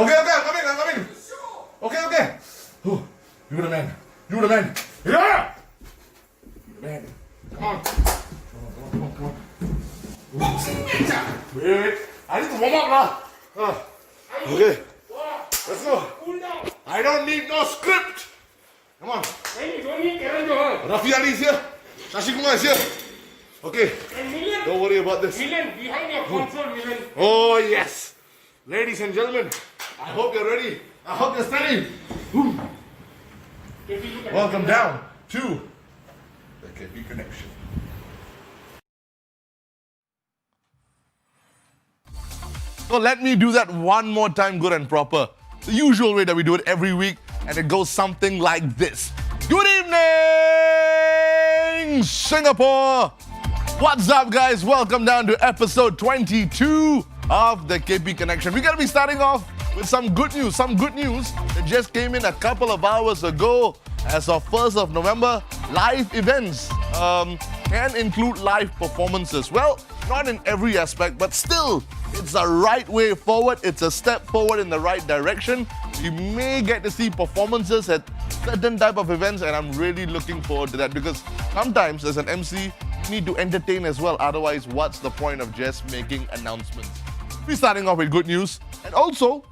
Okay, I'm coming. Okay. Oh, you're the man. Yeah! You're the man. Come on. Wait. I need to warm up lah. Okay. Let's go. I don't need no script. Come on. Rafi Ali is here. Shasi Kumar is here. Okay. Don't worry about this. Milan, behind your console, Milan. Oh yes. Ladies and gentlemen, I hope you're ready. I hope you're steady. Welcome down to the KB Connection. So let me do that one more time good and proper. The usual way that we do it every week, and it goes something like this. Good evening, Singapore! What's up, guys? Welcome down to episode 22 of the KP Connection. We're going to be starting off with some good news that just came in a couple of hours ago. As of 1st of November, live events can include live performances. Well, not in every aspect, but still, it's the right way forward. It's a step forward in the right direction. You may get to see performances at certain type of events, and I'm really looking forward to that because sometimes as an MC, you need to entertain as well. Otherwise, what's the point of just making announcements? We're starting off with good news, and also,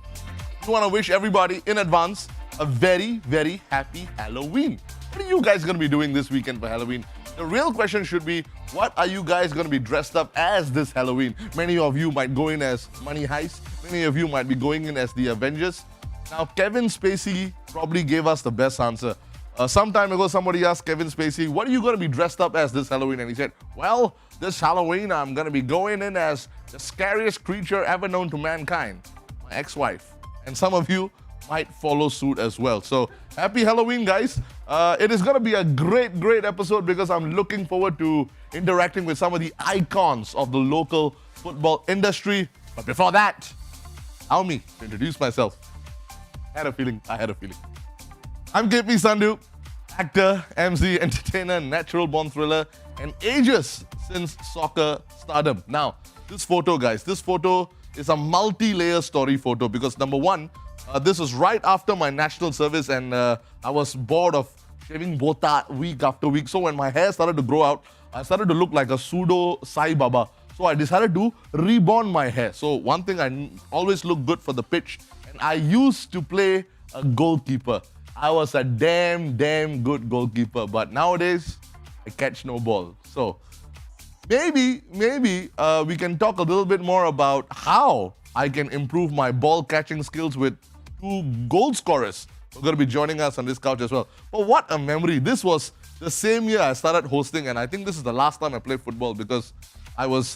we want to wish everybody in advance a very, very happy Halloween. What are you guys going to be doing this weekend for Halloween? The real question should be, what are you guys going to be dressed up as this Halloween? Many of you might go in as Money Heist. Many of you might be going in as the Avengers. Now, Kevin Spacey probably gave us the best answer. Some time ago, somebody asked Kevin Spacey, what are you going to be dressed up as this Halloween? And he said, well, this Halloween, I'm going to be going in as the scariest creature ever known to mankind, my ex-wife. And some of you might follow suit as well. So happy Halloween, guys. It is going to be a great episode because I'm looking forward to interacting with some of the icons of the local football industry. But before that, allow me to introduce myself. I had a feeling. I'm KP Sandhu, actor, MC, entertainer, natural born thriller, and ages since soccer stardom. Now, this photo, guys, is a multi-layer story photo because number one, this was right after my national service and I was bored of shaving botak week after week. So when my hair started to grow out, I started to look like a pseudo Sai Baba. So I decided to reborn my hair. So one thing, I always look good for the pitch. And I used to play a goalkeeper. I was a damn good goalkeeper. But nowadays, I catch no ball. So maybe we can talk a little bit more about how I can improve my ball catching skills with two goal scorers who are going to be joining us on this couch as well. But what a memory. This was the same year I started hosting, and I think this is the last time I played football because I was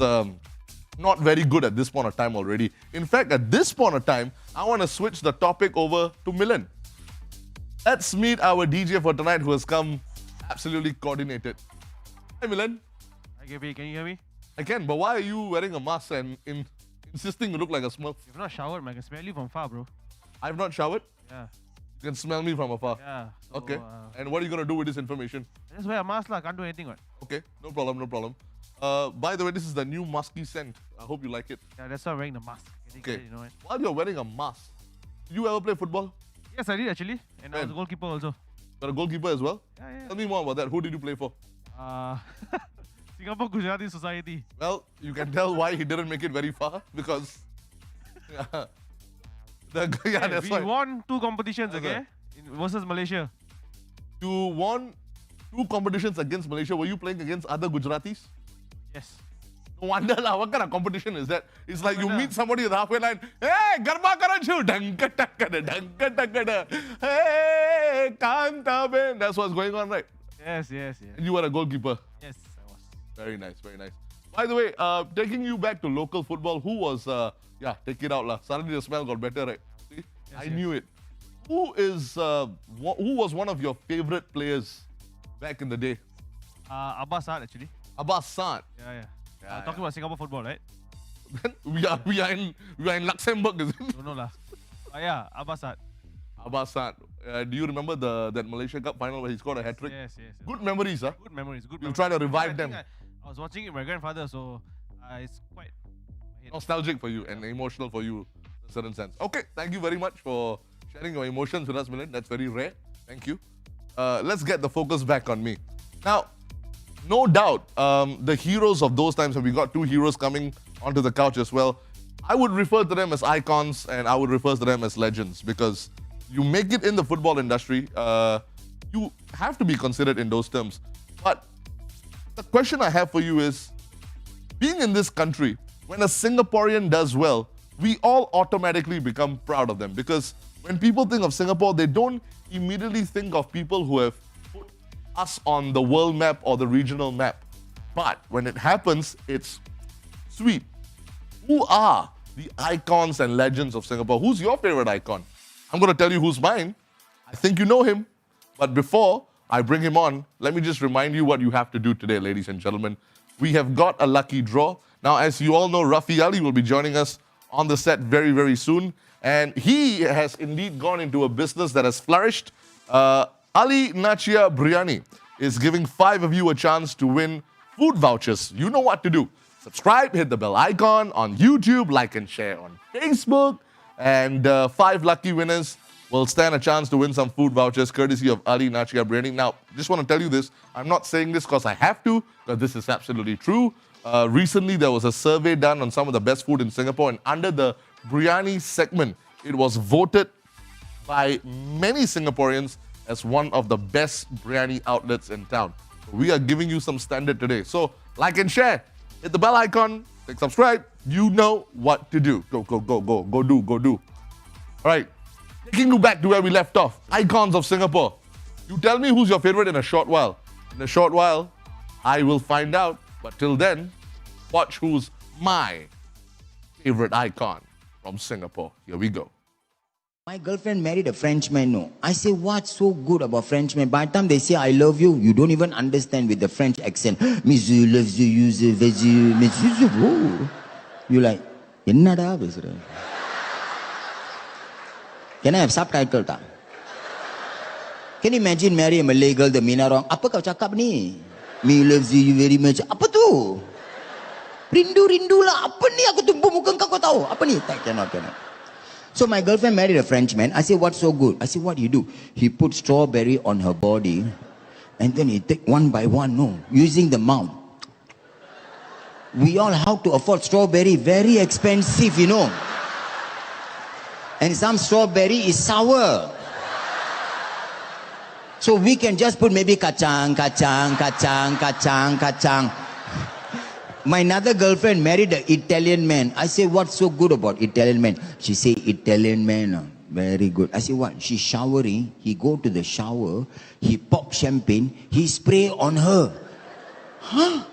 not very good at this point of time already. In fact, at this point of time, I want to switch the topic over to Milan. Let's meet our DJ for tonight who has come absolutely coordinated. Hi, Milan. Hi, KB. Can you hear me? I can, but why are you wearing a mask and insisting you look like a Smurf? You've not showered, man. I can smell you from far, bro. I've not showered? Yeah. You can smell me from afar? Yeah. So, Okay. And what are you going to do with this information? I just wear a mask, lah. Can't do anything, what? Okay, no problem. By the way, this is the new musky scent. I hope you like it. Yeah, that's why I'm wearing the mask. Okay. You know what? While you're wearing a mask, did you ever play football? Yes, I did actually. And I was a When? goalkeeper also. You're a goalkeeper as well? Yeah. Tell me more about that. Who did you play for? Singapore Gujarati Society. Well, you can tell why he didn't make it very far because... Yeah, that's we why. won 2 competitions, Okay. versus Malaysia. You won 2 competitions against Malaysia. Were you playing against other Gujaratis? Yes. No wonder lah. What kind of competition is that? It's like you wonder. meet somebody at the halfway line. Hey, garba karanchu, danka takada. Hey, kanta ben. That's what's going on, right? Yes. And you were a goalkeeper. Yes, I was. Very nice. By the way, taking you back to local football, who was? Take it out lah. Suddenly the smell got better, right? See, I knew it. Who was one of your favorite players back in the day? Abbas Saad, actually. Abbas Saad. Yeah. Talking about Singapore football, right? we are in Luxembourg, is it? Don't know lah. Yeah, Abbas Saad. Abbas Saad. Do you remember that Malaysia Cup final where he scored a hat-trick? Yes. Good memories, huh? Good memories. You'll try to revive them. I was watching it with my grandfather, so it's quite... Nostalgic for you and emotional for you in a certain sense. Okay, thank you very much for sharing your emotions with us, Milind. That's very rare. Thank you. Let's get the focus back on me. Now, no doubt, the heroes of those times, and we got two heroes coming onto the couch as well, I would refer to them as icons and I would refer to them as legends because you make it in the football industry, you have to be considered in those terms. But the question I have for you is, being in this country, when a Singaporean does well, we all automatically become proud of them because when people think of Singapore, they don't immediately think of people who have put us on the world map or the regional map. But when it happens, it's sweet. Who are the icons and legends of Singapore? Who's your favorite icon? I'm going to tell you who's mine. I think you know him. But before I bring him on, let me just remind you what you have to do today, ladies and gentlemen. We have got a lucky draw. Now, as you all know, Rafi Ali will be joining us on the set very, very soon. And he has indeed gone into a business that has flourished. Ali Nachia Biryani is giving 5 of you a chance to win food vouchers. You know what to do. Subscribe, hit the bell icon on YouTube, like and share on Facebook. And 5 lucky winners will stand a chance to win some food vouchers courtesy of Ali Nachia Biryani. Now, just want to tell you this. I'm not saying this because I have to, because this is absolutely true. Recently, there was a survey done on some of the best food in Singapore, and under the biryani segment, it was voted by many Singaporeans as one of the best biryani outlets in town. So we are giving you some standard today. So, like and share, hit the bell icon, click subscribe. You know what to do. Go do. All right, taking you back to where we left off. Icons of Singapore. You tell me who's your favorite in a short while. In a short while, I will find out. But till then, watch who's my favorite icon from Singapore. Here we go. My girlfriend married a Frenchman, no. I say, what's so good about Frenchmen? By the time they say I love you, you don't even understand with the French accent. Monsieur loves you, you veggie, monsieur. You like, என்னடா பேசுற? Can I have subtitle tak? Can you imagine marry a Malay girl, the Mina wrong? Apa kau cakap ni? Me loves you very much. Apa tu? Rindu lah. Apa ni? Aku tumpu muka kau tahu. Apa ni? Cannot. So my girlfriend married a Frenchman. I said, what's so good? I said, what do you do? He put strawberry on her body and then he take one by one, no, using the mouth. We all have to afford strawberry. Very expensive, you know. And some strawberry is sour. So we can just put maybe kacang. My another girlfriend married an Italian man. I say, what's so good about Italian man? She say, Italian man, very good. I say, what? She's showering. He go to the shower. He pop champagne. He spray on her. Huh?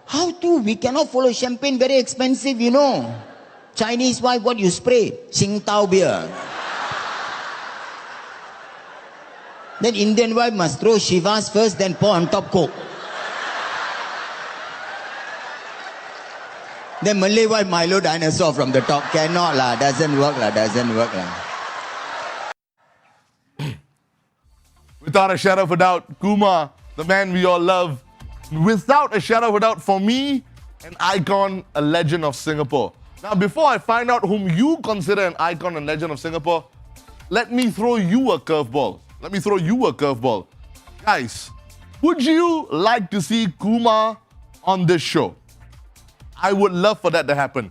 How to? We cannot follow champagne. Very expensive, you know. Chinese wife, what you spray? Tsingtao beer. Then Indian wife must throw Shivas first, then pour on top Coke. Then Malay wife Milo dinosaur from the top. Cannot lah, doesn't work lah. Without a shadow of a doubt, Kumar, the man we all love. Without a shadow of a doubt, for me, an icon, a legend of Singapore. Now, before I find out whom you consider an icon and legend of Singapore, let me throw you a curveball. Guys, would you like to see Kumar on this show? I would love for that to happen.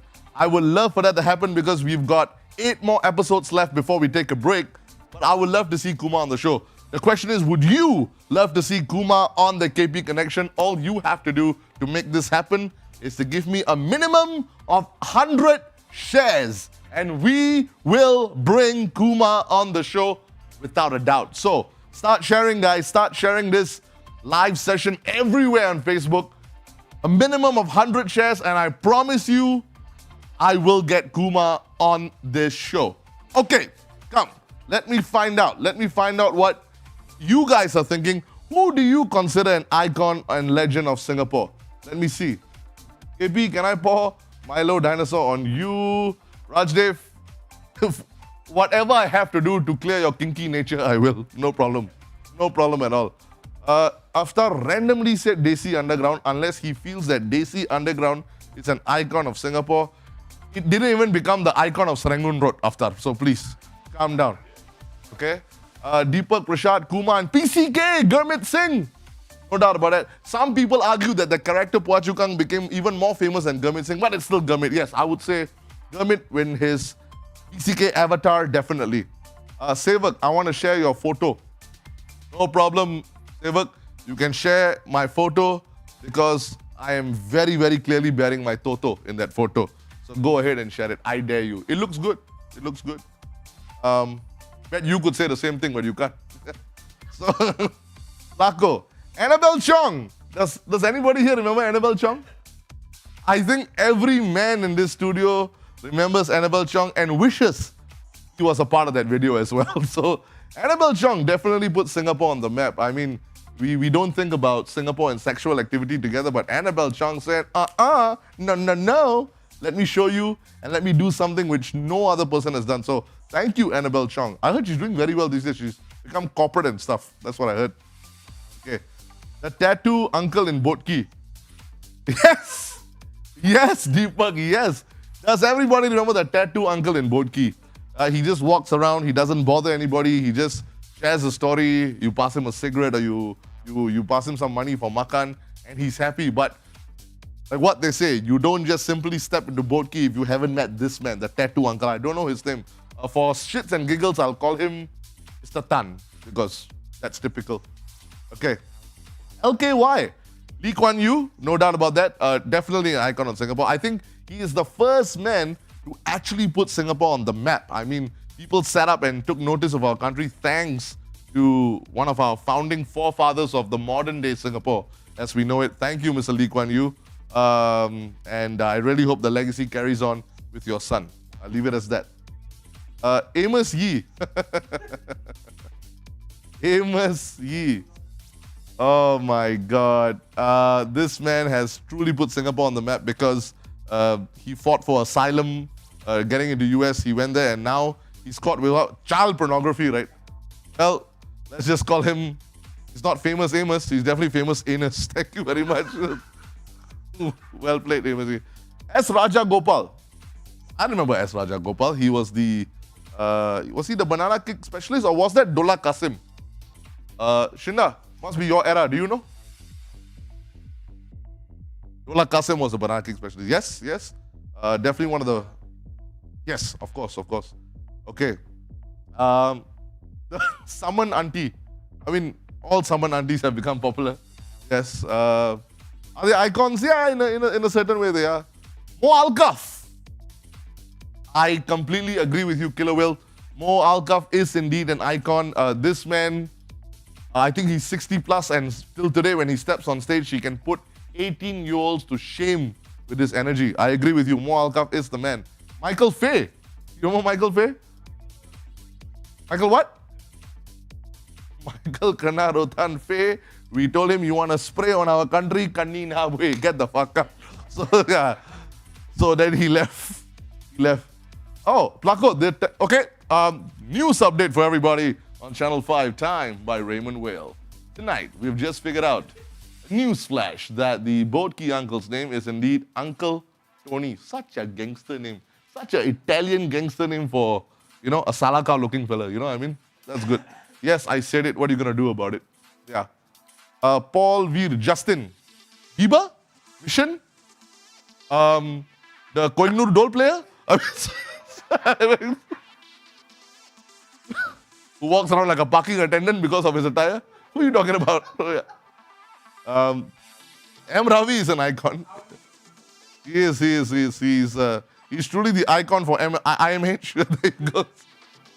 Because we've got 8 more episodes left before we take a break. But I would love to see Kumar on the show. The question is, would you love to see Kumar on the KP Connection? All you have to do to make this happen is to give me a minimum of 100 shares. And we will bring Kumar on the show without a doubt. So, start sharing, guys. Start sharing this live session everywhere on Facebook. A minimum of 100 shares, and I promise you, I will get Kumar on this show. Okay, come. Let me find out what you guys are thinking. Who do you consider an icon and legend of Singapore? Let me see. KP, can I pour Milo Dinosaur on you? Rajdev, whatever I have to do to clear your kinky nature, I will. No problem at all. After randomly said Desi Underground, unless he feels that Desi Underground is an icon of Singapore, it didn't even become the icon of Serangoon Road after. So please, calm down. Okay? Deepak, Rashad, Kumar, and PCK, Gurmit Singh. No doubt about it. Some people argue that the character Phua Chu Kang became even more famous than Gurmit Singh, but it's still Gurmit. Yes, I would say Gurmit when his PCK avatar, definitely. Sevak, I want to share your photo. No problem, Sevak. You can share my photo because I am very, very clearly bearing my Toto in that photo. So go ahead and share it. I dare you. It looks good. It looks good. Bet you could say the same thing, but you can't. So, Lako. Annabelle Chong. Does anybody here remember Annabelle Chong? I think every man in this studio remembers Annabelle Chong and wishes he was a part of that video as well. So Annabelle Chong definitely put Singapore on the map. I mean, we don't think about Singapore and sexual activity together, but Annabelle Chong said, no. Let me show you and let me do something which no other person has done. So thank you, Annabelle Chong. I heard she's doing very well these days. She's become corporate and stuff. That's what I heard. Okay. The tattoo uncle in Boat-Quay. Yes! Yes, Deepak, yes. Does everybody remember the tattoo uncle in Boat-Quay? He just walks around. He doesn't bother anybody. He just shares a story. You pass him a cigarette or you pass him some money for makan and he's happy. But like what they say, you don't just simply step into Boat-Quay if you haven't met this man, the tattoo uncle. I don't know his name. For shits and giggles, I'll call him Mr. Tan because that's typical. Okay. LKY. Lee Kuan Yew, no doubt about that. Definitely an icon of Singapore. I think he is the first man to actually put Singapore on the map. I mean, people sat up and took notice of our country thanks to one of our founding forefathers of the modern day Singapore as we know it. Thank you, Mr. Lee Kuan Yew. And I really hope the legacy carries on with your son. I'll leave it as that. Amos Yee. Amos Yee. Oh my God. This man has truly put Singapore on the map because he fought for asylum, getting into US. He went there and now he's caught with child pornography, right? Well, let's just call him, he's not famous Amos, he's definitely famous Anus. Thank you very much. Well played, Amos Yee. S. Raja Gopal. I remember S. Raja Gopal. He was the, was he the banana kick specialist or was that Dola Kasim? Shinda, must be your era. Do you know? Dola Kasim was a banana kick specialist. Yes, yes. Definitely one of the... Yes, of course, of course. Okay. The Saman Auntie. I mean, all Saman Aunties have become popular. Yes. Are they icons? Yeah, in a certain way they are. Mo Alkaf. I completely agree with you, Killer Will. Mo Alkaf is indeed an icon. This man... I think he's 60 plus and still today when he steps on stage, he can put 18-year-olds to shame with his energy. I agree with you. Mo Alkaf is the man. Michael Fay. You know Michael Fay? Michael what? Michael Kana Rotan Fay. We told him, you want to spray on our country? Kanni na way. Get the fuck up. So, yeah. So then he left. He left. Oh, Plako. Okay. News update for everybody. On Channel 5, Time by Raymond Whale. Tonight, we've just figured out, news flash, that the Boat-Quay uncle's name is indeed Uncle Tony. Such a gangster name. Such an Italian gangster name for, you know, a Salaka-looking fella. You know what I mean? That's good. Yes, I said it. What are you going to do about it? Yeah. Paul Veer, Justin. Biba? Mission? The Kohinoor Dole player? Who walks around like a parking attendant because of his attire? Who are you talking about? Oh, yeah. M. Ravi is an icon. He is. He's truly the icon for IMH. There he goes.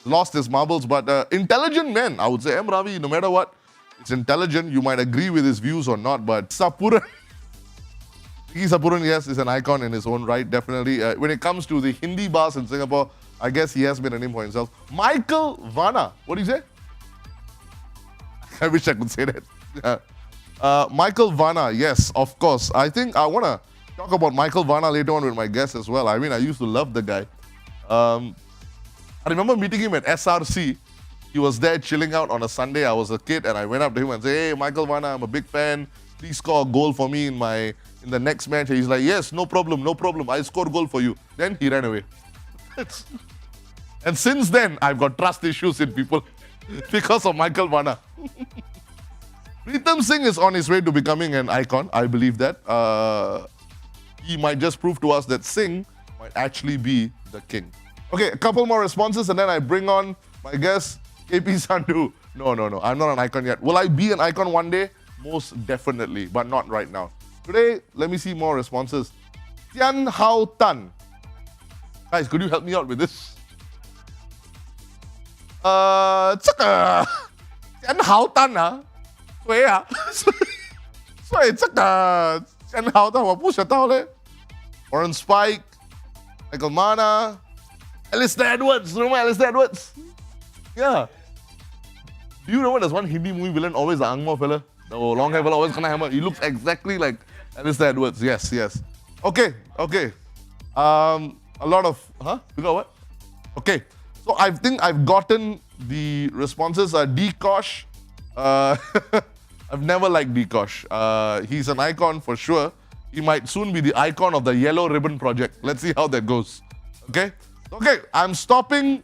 Lost his marbles, but intelligent man, I would say. M. Ravi, no matter what, it's intelligent. You might agree with his views or not, but Sapuran. Sapuran, yes, is an icon in his own right, definitely. When it comes to the Hindi bars in Singapore, I guess he has been a name for himself. Michael Vanna. What do you say? I wish I could say that. Yeah. Michael Vanna, yes, of course. I think I want to talk about Michael Vanna later on with my guests as well. I mean, I used to love the guy. I remember meeting him at SRC. He was there chilling out on a Sunday. I was a kid and I went up to him and said, hey, Michael Vanna, I'm a big fan. please score a goal for me in the next match. He's like, yes, no problem. I'll score a goal for you. Then he ran away. And since then, I've got trust issues in people because of Michael Vanna. Pritam Singh is on his way to becoming an icon. I believe that. He might just prove to us that Singh might actually be the king. Okay, a couple more responses and then I bring on my guest, KP Sandhu. No, I'm not an icon yet. Will I be an icon one day? Most definitely, but not right now. Today, let me see more responses. Tian Hao Tan. Guys, could you help me out with this? 这个 Tian Hao Tan 啊，谁啊？所以这个 Tian Hao Tan 我不知道嘞。Warren Spike, Michael Mana, Alistair Edwards. Remember Alistair Edwards? Yeah. Do you remember there's one Hindi movie villain, always the Angmo fella? The long hair fella, always gonna hammer. He looks exactly like Alistair Edwards. Yes. Okay. A lot of... Huh? You got what? Okay. So I think I've gotten the responses. Dkosh. I've never liked Dkosh. He's an icon for sure. He might soon be the icon of the Yellow Ribbon Project. Let's see how that goes. Okay, I'm stopping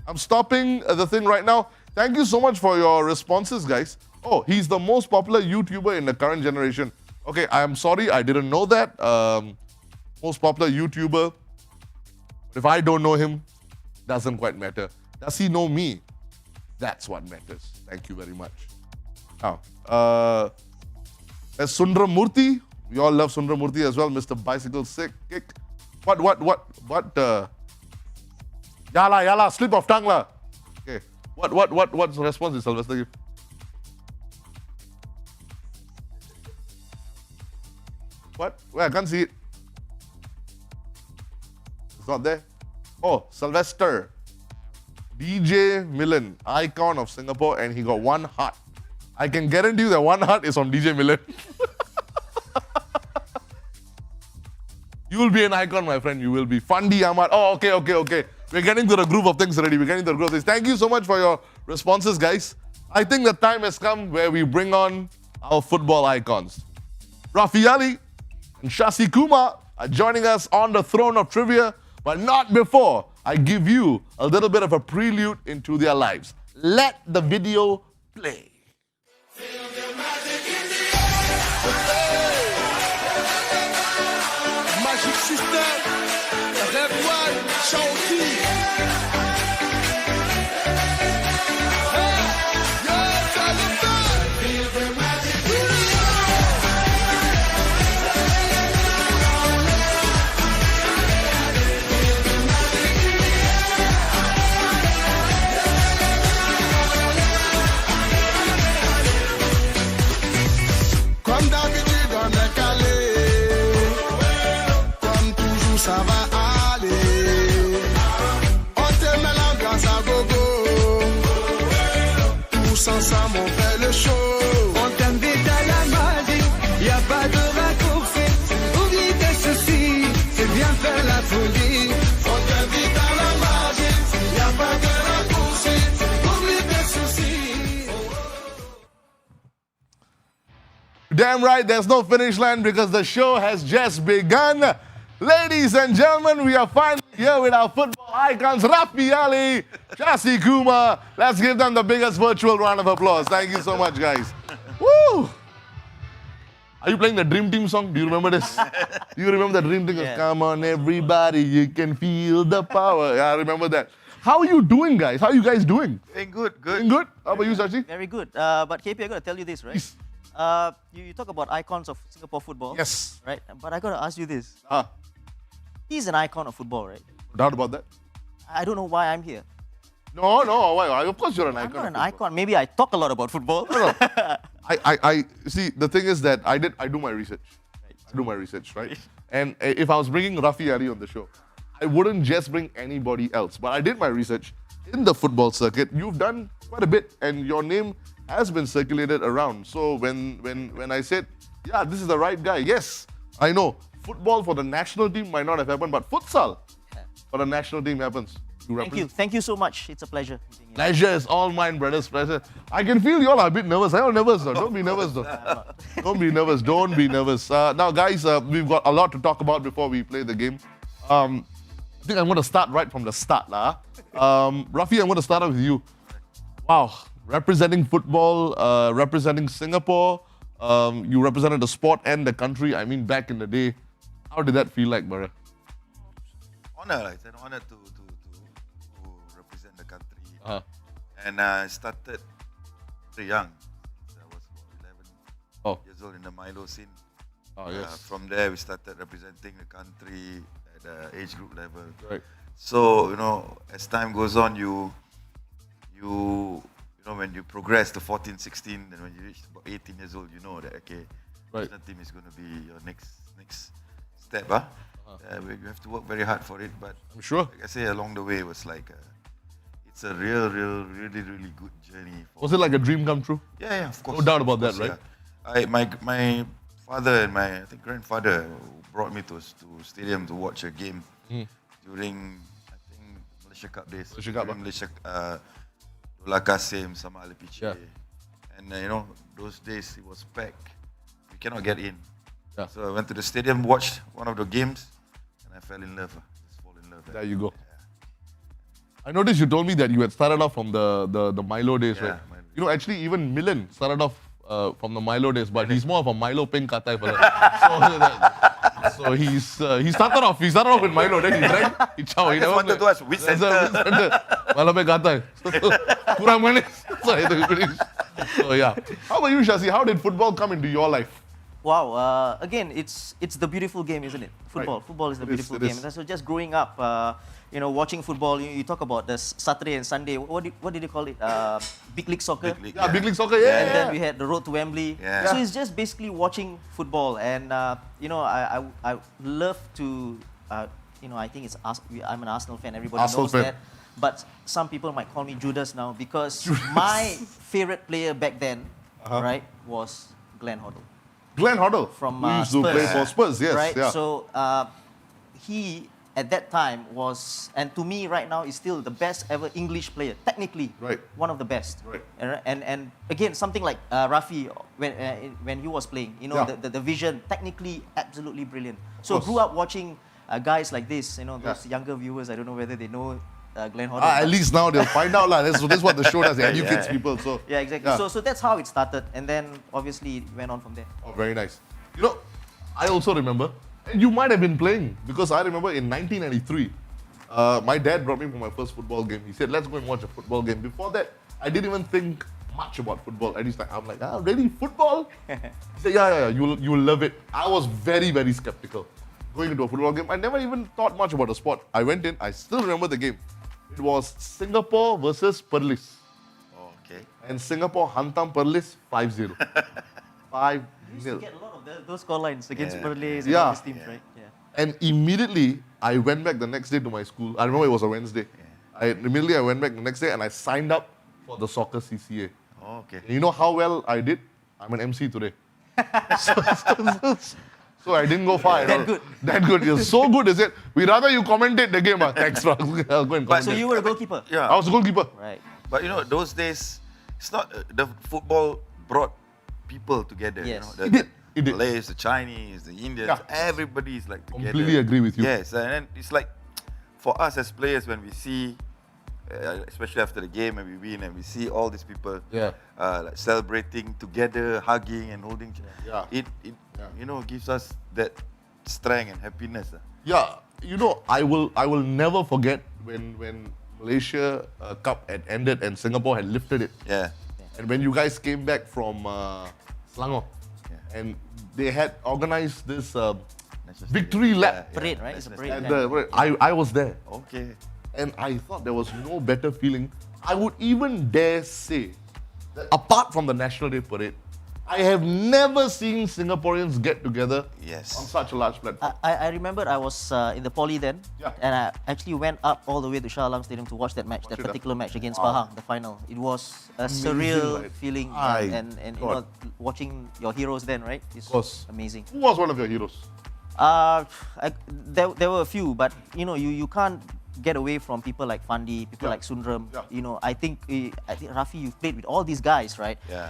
the thing right now. Thank you so much for your responses, guys. Oh, he's the most popular YouTuber in the current generation. Okay, I am sorry, I didn't know that. Most popular YouTuber. If I don't know him, doesn't quite matter. Does he know me? That's what matters. Thank you very much. Now, there's Sundram Murthy. We all love Sundram Murthy as well, Mr. Bicycle Sick Kick. What? Yala, slip of tongue la. Okay. What response did Sylvester give? What? Where? I can't see it. It's not there. Oh, Sylvester. DJ Millen, icon of Singapore, and he got 1 heart. I can guarantee you that 1 heart is from DJ Millen. You will be an icon, my friend. You will be. Fandi Ahmad. Oh, okay. We're getting to the groove of things already. Thank you so much for your responses, guys. I think the time has come where we bring on our football icons. Rafi and Shasi Kumar are joining us on the throne of trivia, but not before I give you a little bit of a prelude into their lives. Let the video play. Magic System, Red One, Shasi. Comme d'habitude, on est calé. Comme toujours, ça va aller. On te met l'ambiance à gogo. Tous ensemble, on fait le show. On t'invite à la magie, y a pas de raccourci. Oublie tes soucis, c'est bien faire la folie. On t'invite à la magie, y a pas de raccourci. Oublie tes soucis. Damn right, there's no finish line because the show has just begun. Ladies and gentlemen, we are finally here with our football icons, Rafi Ali, Shasi Kumar. Let's give them the biggest virtual round of applause. Thank you so much, guys. Woo! Are you playing the Dream Team song? Do you remember this? Do you remember the Dream Team? Yeah. Come on, everybody, you can feel the power. Yeah, I remember that. How are you doing, guys? How are you guys doing? Doing good, Doing good? How about you, Shashi? Very good. But KP, I got to tell you this, right? Please. You talk about icons of Singapore football. Yes. Right? But I got to ask you this. Ah, He's an icon of football, right? no doubt about that. I don't know why I'm here. No, why? Of course you're an icon. I'm not of an football. icon. Maybe I talk a lot about football. No. I see. The thing is that I do my research. I do my research, right? And if I was bringing Rafi Ali on the show, I wouldn't just bring anybody else. But I did my research in the football circuit. You've done quite a bit, and your name has been circulated around. So when I said, yeah, this is the right guy. Yes, I know. Football for the national team might not have happened, but futsal for the national team happens. Thank you so much. It's a pleasure. being here. Pleasure is all mine, brothers. Pleasure. I can feel you all are a bit nervous. I'm nervous though. Don't be nervous though. Don't be nervous. Don't be nervous. Now, guys, we've got a lot to talk about before we play the game. I think I'm going to start right from the start. Rafi, I'm going to start off with you. Wow. Representing football, representing Singapore. You represented the sport and the country. I mean, back in the day. How did that feel like, brother? Honor. It's an honor to represent the country. And I started very young. I was about 11 years old in the Milo scene. Oh, yes. From there, we started representing the country at the age group level. Right. So, as time goes on, you when you progress to 14, 16, and when you reach about 18 years old, you know that, okay, national team is going to be your next step. You have to work very hard for it, but I'm sure. like I say, along the way, it was like, it's a really good journey. Was it like a dream come true? Yeah, of course. No doubt about that, right? Yeah. My father and my grandfather brought me to StudioM to watch a game during, I think, Malaysia Cup days. Malaysia Cup, During Malaysia, Dola Kasim, sama Alipiche. Yeah. And those days it was packed. We cannot get in. Yeah. So I went to the stadium, watched one of the games, and I fell in love. Just fall in love. There you go. I noticed you told me that you had started off from the Milo days, right? Milo. Actually, even Milan started off from the Milo days, but he's more of a Milo pink katai fella. So he started off with Milo, then he drank, he chow. I just wanted to ask, which center? Milo pink katai. Kurang manis. So yeah. How about you, Shasi? How did football come into your life? Wow. Again, it's the beautiful game, isn't it? Football. Right. Football is the It beautiful is, game. And so just growing up, watching football, you talk about the Saturday and Sunday. What did you call it? Big League Soccer. Big League, Yeah, Big League Soccer, yeah. And then we had the road to Wembley. Yeah. So it's just basically watching football. And, I love to, I think I'm an Arsenal fan. Everybody Arsenal knows fan. that. But some people might call me Judas now because my favorite player back then, right, was Glenn Hoddle. Glenn Hoddle. From who used to Spurs. play for Spurs, yes. Right? Yeah. So he, at that time, was, and to me right now, is still the best ever English player. Technically, Right. one of the best. Right. And again, something like Rafi, when he was playing, the vision, technically, absolutely brilliant. So course. grew up watching guys like this, those younger viewers, I don't know whether they know Glenn Hoddle. At least now they'll find out. This is what the show does. It educates people. So Yeah, exactly. Yeah. So that's how it started. And then, obviously, it went on from there. Oh, very nice. I also remember, and you might have been playing, because I remember in 1993, my dad brought me for my first football game. He said, let's go and watch a football game. Before that, I didn't even think much about football. I'm like, really? Football? He said, yeah, you'll love it. I was very, very skeptical going into a football game. I never even thought much about the sport. I went in, I still remember the game. It was Singapore versus Perlis. Oh, okay. And Singapore hantam Perlis 5-0. 5-0. We used to get a lot of those score lines against Perlis and Yeah. all these teams, right? Yeah. And immediately, I went back the next day to my school. I remember it was a Wednesday. I went back the next day and I signed up for the soccer CCA. Oh, okay. And you know how well I did? I'm an MC today. So I didn't go far. That good. That good. You're so good, is it? We rather you commentate the game. Thanks, I'll go and commentate. So you were a goalkeeper? Yeah. I was a goalkeeper. Right. But those days, it's not the football brought people together. Yes. The, It did. the It did. Malays, the Chinese, the Indians, Yeah. everybody is like together. Completely agree with you. Yes, and then it's like for us as players when we see, especially after the game when we win and we see all these people Yeah. like celebrating together, hugging and holding. Yeah. It gives us that strength and happiness. Yeah, I will never forget when Malaysia Cup had ended and Singapore had lifted it. Yeah. And when you guys came back from Selangor, and they had organized this victory lap. Parade, right? It's a parade. And I was there. Okay. And I thought there was no better feeling. I would even dare say that apart from the National Day Parade, I have never seen Singaporeans get together Yes. on such a large platform. I remember I was in the poly then, Yeah. and I actually went up all the way to Shah Alam Stadium to watch that match, Watch that it, particular match against Wow. Pahang, the final. It was a Amazing, surreal right? feeling, My and God. watching your heroes then, right? It's course. amazing. Who was one of your heroes? There were a few, but you can't get away from people like Fandi, people like Sundram. Yeah. You know, I think Rafi, you've played with all these guys, right? Yeah.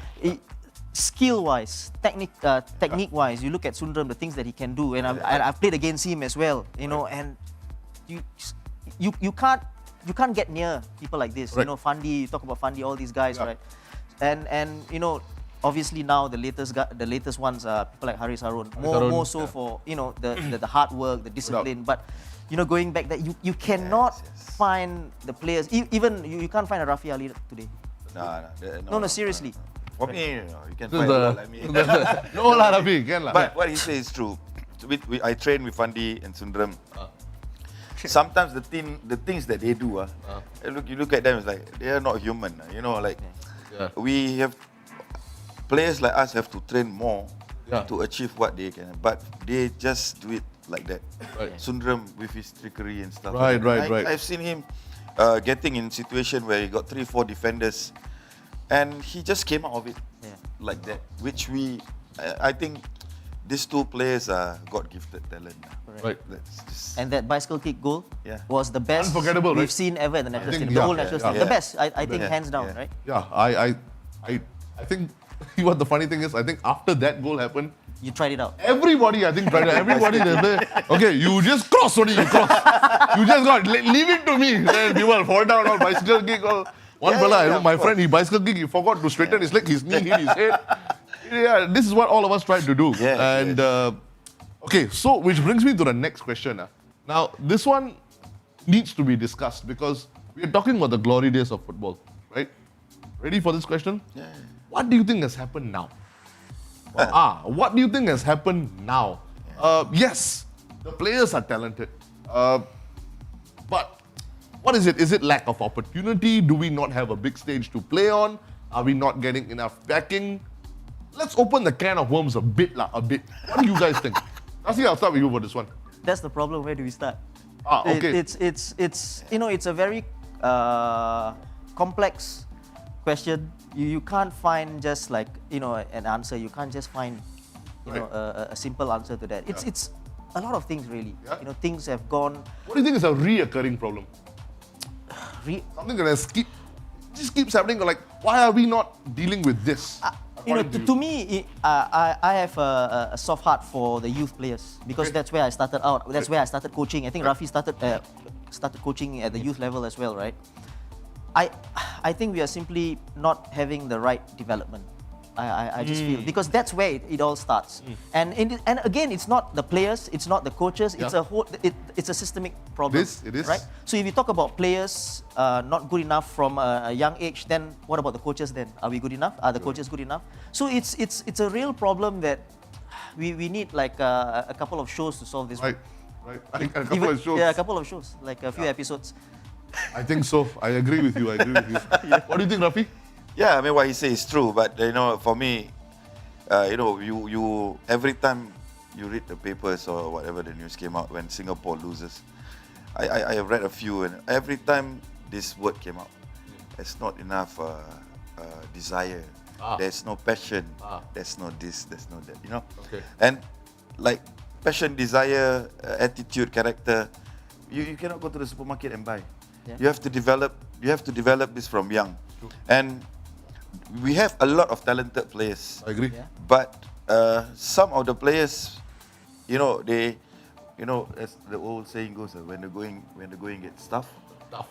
Skill-wise, technique-wise, you look at Sundram, the things that he can do, and I've played against him as well. You know, and you can't get near people like this. Right. You know, Fandi, you talk about Fandi, all these guys, Yeah. right? And you know, obviously now the latest ones are people like Haris Harun. More so for, you know, the hard work, the discipline. But you know, going back that you cannot find the players. Even you can't find a Rafi Ali today. No, seriously. For me, you can find a lot like me. No lah, Rafi, can lah. But what he says is true. I train with Fandi and Sundram. Sometimes the things that they do, you look at them, it's like they are not human. You know, like we have players like us have to train more to achieve what they can, but they just do it like that. Right. Sundram with his trickery and stuff. Right. I've seen him getting in situation where he got 3-4 defenders, and he just came out of it like that. Which I think these two players are God-gifted talent. Right. And that bicycle kick goal Yeah. was the best Unforgettable, we've right? seen ever at the national think, stadium. The yeah, whole national yeah, stadium. yeah. The best, I think, hands down, right? Yeah, I think what the funny thing is, I think after that goal happened, You tried it out. everybody I think tried it. Everybody they say, okay, you just cross only, you cross. You just got leave it to me. Then people fall down or bicycle kick or one fella, I know my friend, he bicycle kick, he forgot to straighten his leg, his knee hit his head. Yeah, this is what all of us tried to do. Yes, and okay, so which brings me to the next question. Now, this one needs to be discussed because we are talking about the glory days of football, right? Ready for this question? Yeah. What do you think has happened now? What do you think has happened now? Yes, the players are talented. But what is it? Is it lack of opportunity? Do we not have a big stage to play on? Are we not getting enough backing? Let's open the can of worms a bit. What do you guys think? Shasi, I'll start with you for this one. That's the problem. Where do we start? Okay. It's you know, it's a very complex question. You can't find just like, you know, an answer. You can't just find, you know, a simple answer to that. It's a lot of things really. Yeah. You know, things have gone. What do you think is a reoccurring problem? Something that just keeps happening. Like, why are we not dealing with this? You know, according to me, I have a soft heart for the youth players because that's where I started out. That's where I started coaching. I think Rafi started coaching at the youth level as well, right? I think we are simply not having the right development. I just feel because that's where it all starts. And again, it's not the players, it's not the coaches. It's a whole. It's a systemic problem. It is. Right. So if you talk about players not good enough from a young age, then what about the coaches? Then are we good enough? Are the coaches good enough? So it's a real problem that we need like a couple of shows to solve this. Right. I think a couple of shows. Yeah, a couple of shows, like a few episodes. I think so. I agree with you. What do you think, Rafi? Yeah, I mean what he says is true, but you know, for me, you know, you every time you read the papers or whatever the news came out when Singapore loses, I have read a few, and every time this word came out, there's not enough desire, there's no passion, there's no this, there's no that, you know. Okay. And like passion, desire, attitude, character, you cannot go to the supermarket and buy. Yeah. You have to develop this from young, and we have a lot of talented players. I agree. Yeah. But some of the players, you know, as the old saying goes, when the going gets tough,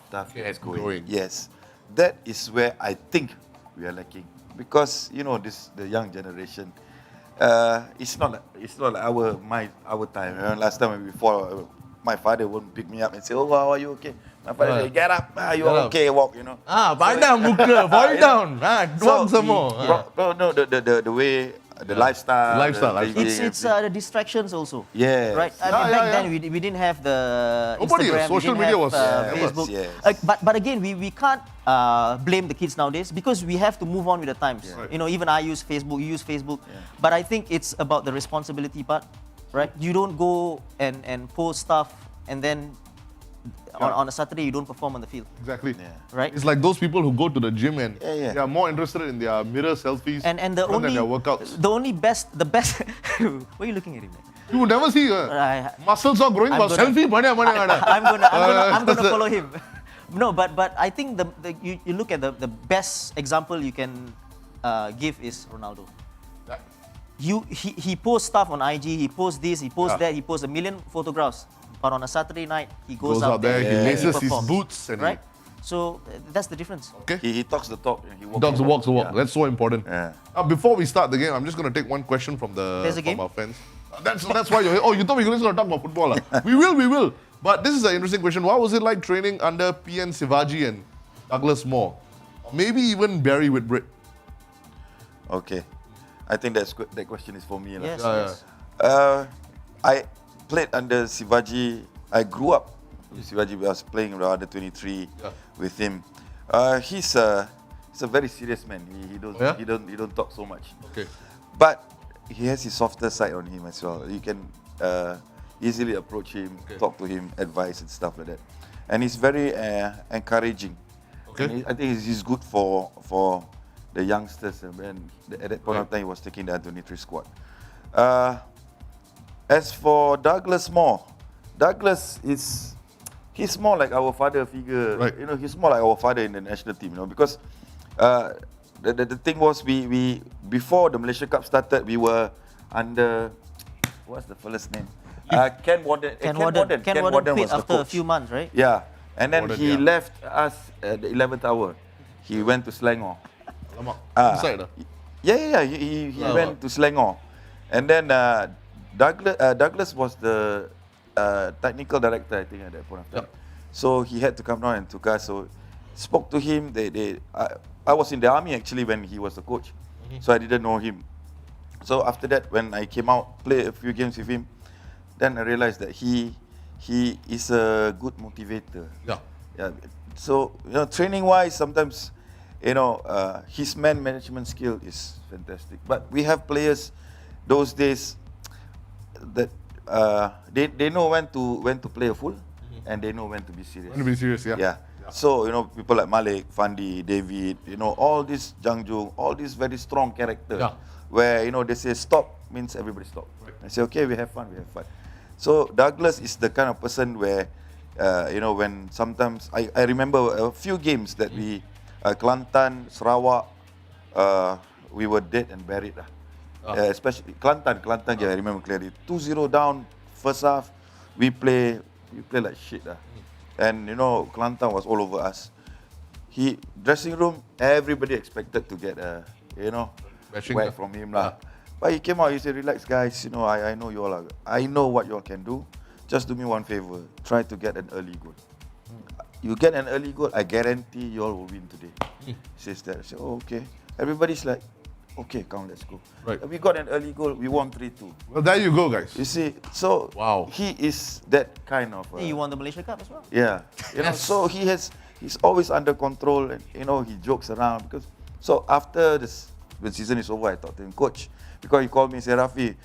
tough gets going. Yes, that is where I think we are lacking because you know the young generation. It's not like our time. You know, last time when we fall, my father wouldn't pick me up and say, "Oh, how are you okay?" My father say, "Get up, you okay? Walk." You know. Fall down, muka, fall down. Walk some more. No, the way, the lifestyle. It's the distractions also. Yeah. Right. I mean, back then we didn't have the Nobody, Instagram. social we media didn't have, was- Facebook. Yes. But again, we can't blame the kids nowadays because we have to move on with the times. Right. You know, even I use Facebook. You use Facebook. But I think it's about the responsibility part, right? You don't go and post stuff and then on a Saturday you don't perform on the field. Exactly. Right. It's like those people who go to the gym and Yeah. they are more interested in their mirror selfies And the rather than only their workouts. the best. Why are you looking at him? Man? You would never see muscles are growing, but selfie banya. I'm gonna follow him. No, but I think you look at the best example you can give is Ronaldo. He posts stuff on IG, he posts this, he posts that, he posts a million photographs. But on a Saturday night, he goes out there, he laces his performs, boots, and right? So that's the difference. Okay. He talks the talk and he walks Dogs walks the walk. Yeah. That's so important. Yeah. Before we start the game, I'm just going to take one question from There's a game? our fans. That's why you're here. Oh, you thought we were going to talk about football? We will. But this is an interesting question. What was it like training under PN Sivaji and Douglas Moore? Maybe even Barry Whitbread. Okay. I think that question is for me. Yes, Yeah, yes. I played under Sivaji. I grew up with Sivaji. I was playing around under 23 with him. He's a very serious man. He don't talk so much. Okay. But he has his softer side on him as well. You can easily approach him, talk to him, advice and stuff like that. And he's very encouraging. Okay. I think he's good for the youngsters. And at that point of time, he was taking the under-23 squad. As for Douglas Moore, he's more like our father figure. Right. He's more like our father in the national team. Because the thing was, we before the Malaysia Cup started, we were under what's the fella's name? Ken Warden. Ken Warden quit was the after a coach. few months, right? Yeah, and then Warden, he yeah. left us at the 11th hour. He went to Selangor. Inside. Yeah. He went to Selangor, and then Douglas was the technical director, I think, at that point of time. So he had to come down and took us. So spoke to him. I was in the army actually when he was the coach, so I didn't know him. So after that, when I came out, played a few games with him, then I realized that he is a good motivator. Yeah. So training wise, sometimes his man management skill is fantastic. But we have players those days that they know when to play a fool, and they know when to be serious. When to be serious, yeah. Yeah. So people like Malik, Fandi, David, all these Jangjung, all these very strong characters. Yeah. Where they say stop means everybody stop. Right. I say okay, we have fun. So Douglas is the kind of person where when sometimes I remember a few games that we Kelantan, Sarawak, we were dead and buried. Especially Kelantan, I remember clearly. 2-0 down, first half, we play like shit. And Kelantan was all over us. Dressing room, everybody expected to get whack from him. But he came out, he said, relax guys, I know you all I know what you all can do. Just do me one favor, try to get an early goal. You get an early goal, I guarantee you all will win today. He says that. I said, oh, okay. Everybody's like, okay, come, let's go. Right. We got an early goal, we won 3-2. Well, there you go, guys. You see, so Wow. he is that kind of... Hey, you won the Malaysia Cup as well. Yeah, so he's always under control, and he jokes around because. So after when season is over, I talked to him, coach, because he called me and said, Rafi,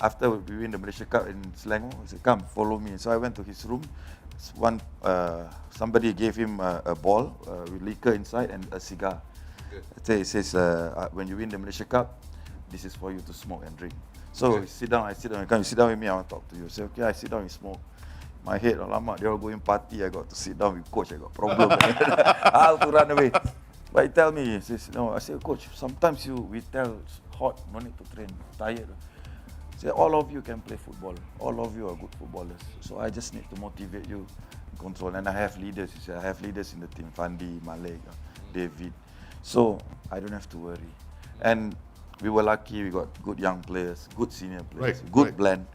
after we win the Malaysia Cup in Selangor, he said, come follow me. So I went to his room. Somebody gave him a ball with liquor inside and a cigar. He says, when you win the Malaysia Cup, this is for you to smoke and drink. So I sit down. Come, you sit down with me, I want to talk to you. I say, okay, I sit down and smoke. My head, alamak, they all going party. I got to sit down with coach. I got problem. I have to run away. But he tell me, he says, no. I say, coach, sometimes we tell hot, no need to train, tired. Say, all of you can play football. All of you are good footballers. So I just need to motivate you, control. And I have leaders. He said, I have leaders in the team, Fandi, Malik, David. So I don't have to worry. And we were lucky. We got good young players, good senior players, good blend.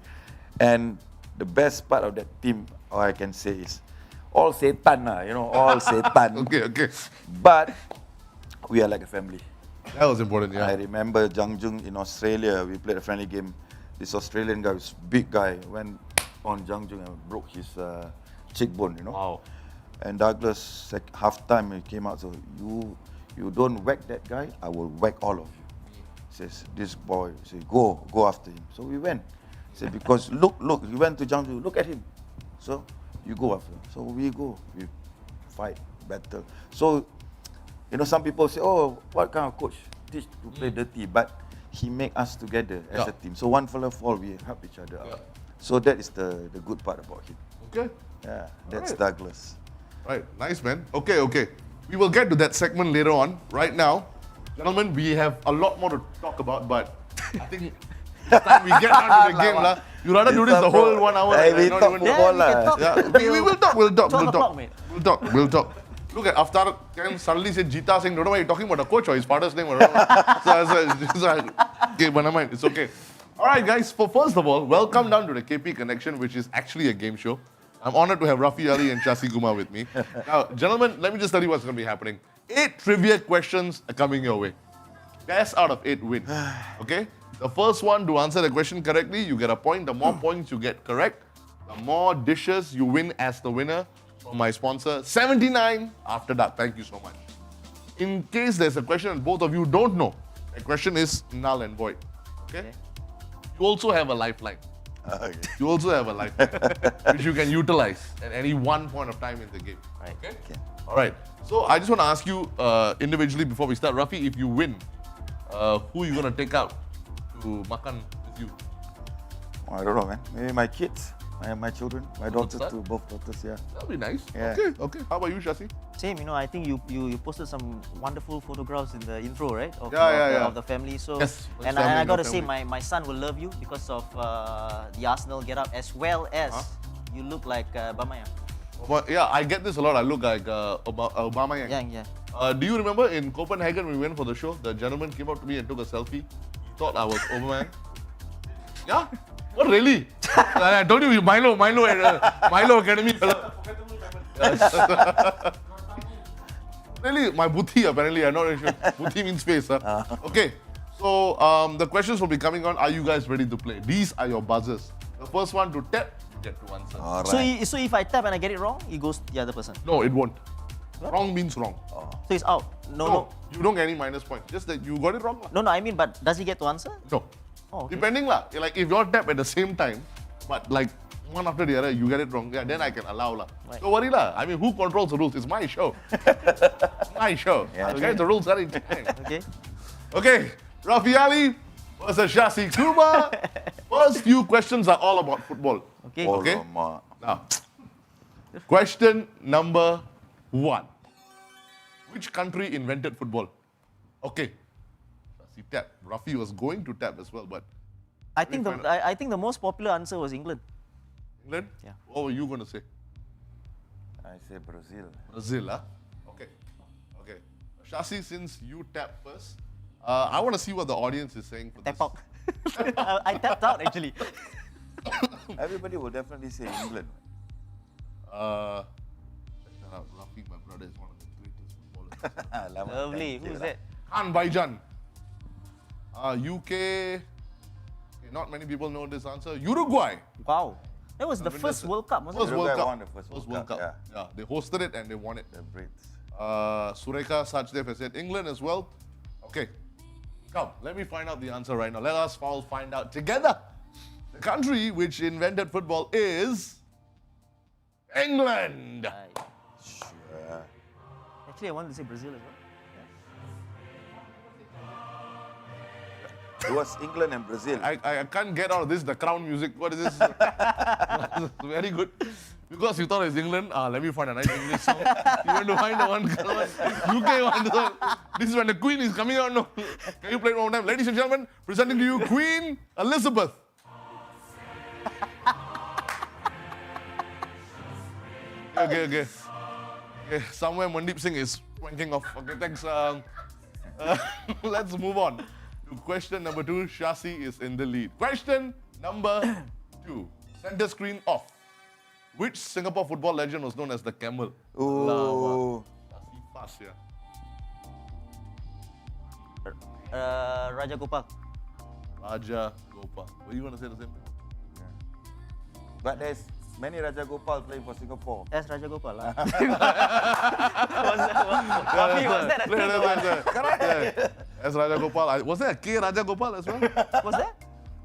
And the best part of that team, all I can say is, all Satan, all Satan. Okay. But we are like a family. That was important, yeah. I remember Jangjung in Australia. We played a friendly game. This Australian guy, this big guy, went on Jangjung and broke his cheekbone. Wow. And Douglas, half-time, he came out, so you don't whack that guy, I will whack all of you. Says, this boy, say, go after him. So we went. Said, because look, he went to Jangjung, look at him. So you go after him. So we go, we fight, battle. So, some people say, oh, what kind of coach? Teach to play dirty. But he make us together as Yeah. a team. So one fella fall, we help each other out. So that is the good part about him. Okay. Yeah, that's Alright. Douglas. Right, nice man. Okay. We will get to that segment later on. Right now, gentlemen, we have a lot more to talk about, but I think it's time we get down to the game. lah. You rather do this the whole 1 hour. Hey, and we not talk even- football we can lah. talk. Yeah, we will talk. 12 o'clock, mate. We'll talk. Look at Aftar can suddenly say Jita Singh. Don't know why you're talking about the coach or his father's name. I don't know. so, okay, but never mind. It's okay. All right, guys. First of all, welcome down to the KP Connection, which is actually a game show. I'm honored to have Rafi Ali and Shasi Kumar with me. Now, gentlemen, let me just tell you what's going to be happening. 8 trivia questions are coming your way. Best out of 8 win. Okay? The first one to answer the question correctly, you get a point. The more points you get correct, the more dishes you win as the winner from my sponsor. 79 after that. Thank you so much. In case there's a question and both of you don't know, the question is null and void. Okay? You also have a lifeline. Okay. You also have a lifeline, which you can utilize at any one point of time in the game. Right. Okay? Okay. All right. So I just want to ask you individually before we start. Rafi, if you win, who are you going to take out to makan with you? I don't know, man. Maybe my kids, my children, my daughters that? too, both daughters, yeah. That'll be nice. Yeah. Okay. How about you, Shasi? Same, I think you posted some wonderful photographs in the intro, right? Of, Yeah. of the family. So Yes, and family, I no got to say, family. my son will love you because of the Arsenal get up, as well as you look like Bamaya. But yeah, I get this a lot. I look like Obama. Yeah. Do you remember in Copenhagen when we went for the show, the gentleman came up to me and took a selfie. He thought I was Obama. Yeah? What really? I told you, Milo Academy fellow. Really, my buddhi apparently. I'm not really sure. Buddhi means face. Huh? Okay. So the questions will be coming on. Are you guys ready to play? These are your buzzers. The first one to tap, you get to answer. All So, right. so if I tap and I get it wrong, it goes to the other person. No, it won't. Wrong means wrong. So it's out. No. You don't get any minus point. Just that you got it wrong. No, I mean, but does he get to answer? No. Oh, okay. Depending lah. Like if you all tap at the same time, but like one after the other, you get it wrong. Yeah, then I can allow lah. Right. Don't worry lah. I mean, who controls the rules? It's my show. My show. Yeah. Okay, the rules are in time. Okay. Okay, Rafi Ali versus Shasi Kumar. First few questions are all about football. Okay. Okay. Alamak. Now, question number 1. Which country invented football? Okay. Shasi tap. Rafi was going to tap as well, but I think the most popular answer was England. England? Yeah. What were you going to say? I say Brazil. Brazil, huh? Okay. Shasi, since you tap first, I want to see what the audience is saying for Tap this. out. I tapped out actually. Everybody will definitely say England. Check that out. Rafi, my brother, is one of the greatest footballers. Alamak, Lovely. thank you Who's lah. that? Khan Baijan. UK. Okay, not many people know this answer. Uruguay. Wow. That was the When first does it- World Cup, wasn't First it? World Uruguay Cup. won the first World Cup, Yeah, they hosted it and they won it. The Brits. Sureka Sachdev has said England as well. Okay. Come, let me find out the answer right now. Let us all find out together. The country which invented football is England. Right. Sure. Actually, I wanted to say Brazil as well. It was England and Brazil. I can't get out of this, the crown music. What is this? Very good. Because you thought it was England, let me find a nice English song. You went to find the one UK one. This is when the Queen is coming out. No. Can you play it one more time? Ladies and gentlemen, presenting to you Queen Elizabeth. Okay. Somewhere Mandeep Singh is wanking off. Okay, thanks. Let's move on to question number 2. Shasi is in the lead. Question number 2. Center screen off. Which Singapore football legend was known as the Camel? Ooh. Shasi fast, yeah. Raja Gopal. Raja Gopal. Were you going to say the same thing? But there's many Raja Gopal playing for Singapore. That's Raja Gopal. Rafi, was that a thing? Correct. As Raja Gopal. Was there a K Raja Gopal as well? Was that?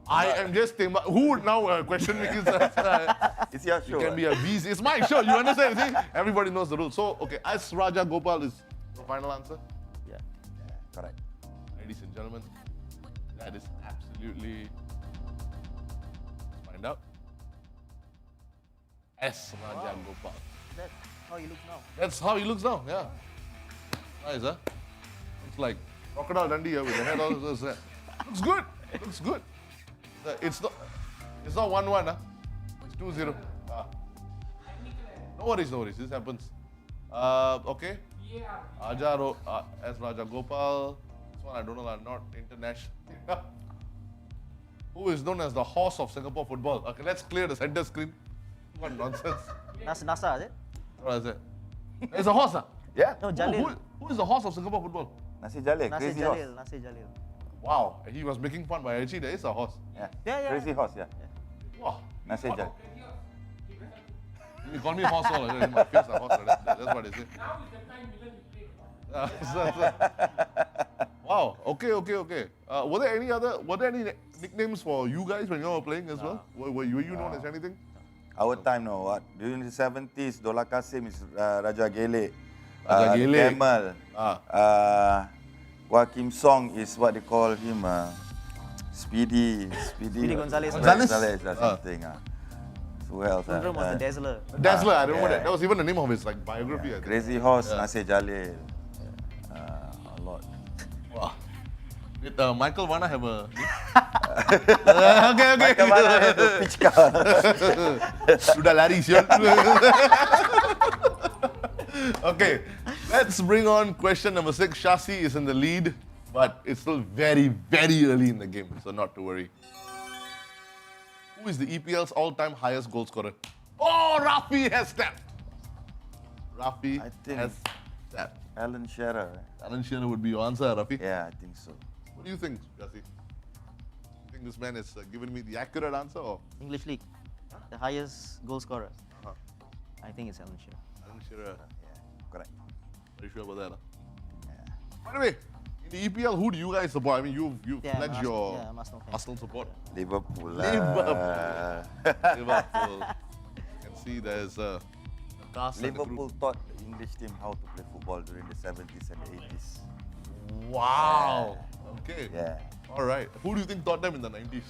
I am just thinking, who would now question me? It's your show. It can be a VC. It's my show. You understand? See? Everybody knows the rules. So, okay, as Raja Gopal is your final answer. Yeah. Correct. Ladies and gentlemen, That is absolutely. Let's find out. S. Raja Gopal. That's how you look now. That's how he looks now. Yeah. Nice, huh? Looks like Crocodile Dundee here with the head all this. Looks good. Looks good. It's not 1-1, huh? It's 2-0. No worries, no worries. This happens. Okay. S. Raja Gopal. This one I don't know. Not international. Who is known as the horse of Singapore football? Okay, let's clear the center screen. What nonsense. Nasa, is it? What is it? It's a horse, huh? Yeah. No, Jalil. Who is the horse of Singapore football? Nasi Jalil, Nasir crazy horse. Jalil. Nasir Jalil. Wow, he was making fun, but actually there is a horse. Yeah. Yeah. Crazy horse, yeah. Wow. Nasi Jalil. You call me horse all, in my face a horse. That's what they say. Wow. Okay. Were there any nicknames for you guys when you were playing as well? Were you known as anything? Our time, no. What? During the 70s, Dola Kasim is Raja Gele. Raja Gele. Kemal. Kim Song is what they call him. Speedy Gonzalez. Gonzalez or something. Who else? Sundram was the Dazzler. Dazzler, I remember yeah. that. That was even the name of his biography. I think. Crazy Horse, Nasir Jalil. A lot. Wow. Did Michael Vanna have a... okay. Michael Vanna had to pitch car. Sudah lari, sial. Okay, let's bring on question number 6. Shasi is in the lead, but it's still very, very early in the game, so not to worry. Who is the EPL's all-time highest goal scorer? Oh, Rafi has tapped. Rafi I think- has tapped. Alan Shearer. Alan Shearer would be your answer, Rafi. Yeah, I think so. What do you think, Shasi? You think this man is giving me the accurate answer, or English League. The highest goal scorer. Uh-huh. I think it's Alan Shearer. Alan Shearer? Yeah, correct. Very sure about that, huh? By the way, in the EPL, who do you guys support? I mean, you've Yeah, pledged I'm your I'm Arsenal fan. Arsenal support. Liverpool. Liverpool. Liverpool. You can see there's a cast and a Liverpool group. taught the English team how to play football during the 70s and the 80s. Wow. Okay. Yeah. All right. Who do you think taught them in the 90s?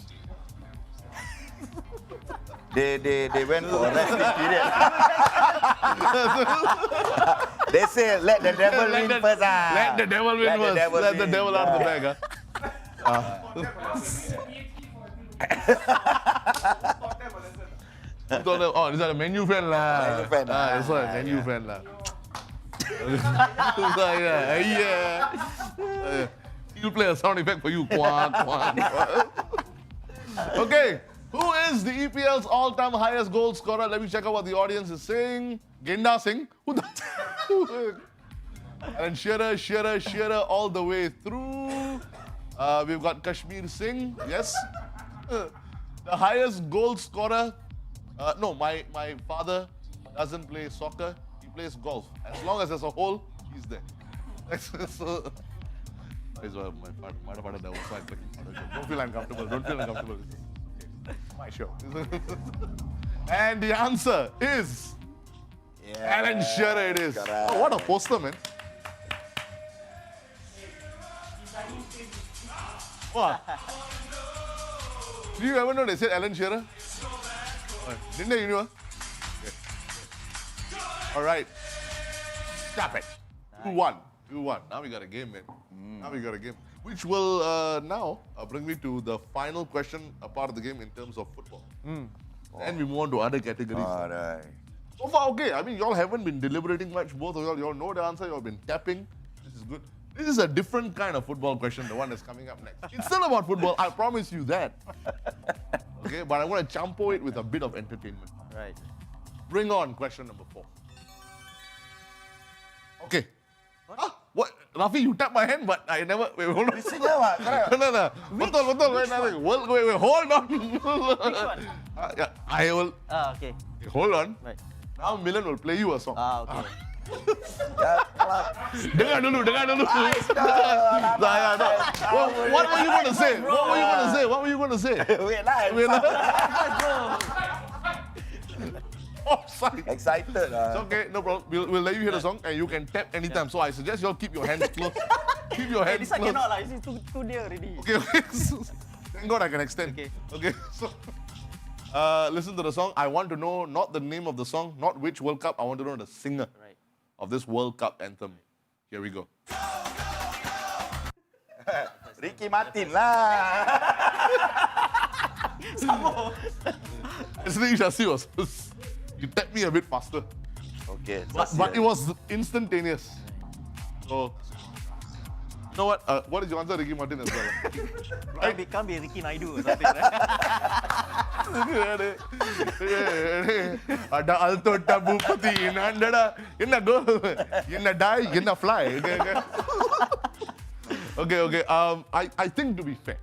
They went for a resting period. They say let the devil win first. Let the devil win first. Let the devil out of the bag. Who taught them? Oh, these are the Man U fan lah. Man U fan, That's why Man U fan lah. Yeah. He'll play a sound effect for you. Quack, quack, quack. Okay, who is the EPL's all-time highest goal scorer? Let me check out what the audience is saying. Genda Singh. Who the? And Shearer all the way through. We've got Kashmir Singh. Yes. The highest goal scorer. No, my father doesn't play soccer. He plays golf. As long as there's a hole, he's there. So, is my father that was fine. Don't feel uncomfortable. Don't feel uncomfortable. Okay. My show. And the answer is Alan Shearer. It is. Oh, what a poster, man. What? Do you ever know they said Alan Shearer? Didn't they? You know? Okay. All right. Stop it. 2-1. 2-1. Now we got a game, man. Now we got a game. Which will now bring me to the final question, a part of the game in terms of football. And we move on to other categories. All right. So far, okay. I mean, y'all haven't been deliberating much. Both of y'all know the answer. Y'all been tapping. This is good. This is a different kind of football question, the one that's coming up next. It's still about football. I promise you that. Okay, but I'm going to champo it with a bit of entertainment. Right. Bring on question number 4. Okay. What? Rafi, you tapped my hand, but I never. Wait, hold on. No. Betul. Wait, hold on. Which one? Yeah, I will. Okay. Hold on. Right. Now Milan will play you a song. Okay. Dengar dulu. What were you going to say? What were you going to say? Wait lah. Offside. Excited. It's okay, no problem. We'll let you hear the song and you can tap anytime. So I suggest you all keep your hands close. Keep your Hey, hands this one close. cannot lah. This is too near already. Okay, okay. Thank God I can extend. Okay. So, listen to the song. I want to know not the name of the song, not which World Cup. I want to know the singer Right. of this World Cup anthem. Here we go. Ricky Martin lah. Actually, Shasi was. You tapped me a bit faster. Okay. But it was instantaneous. So, you know what? What is your answer, Ricky Martin as well? Can't be Ricky Naidu or something. Right? Ada alto tabu pati inandada inna go inna die inna fly. Okay. I think to be fair,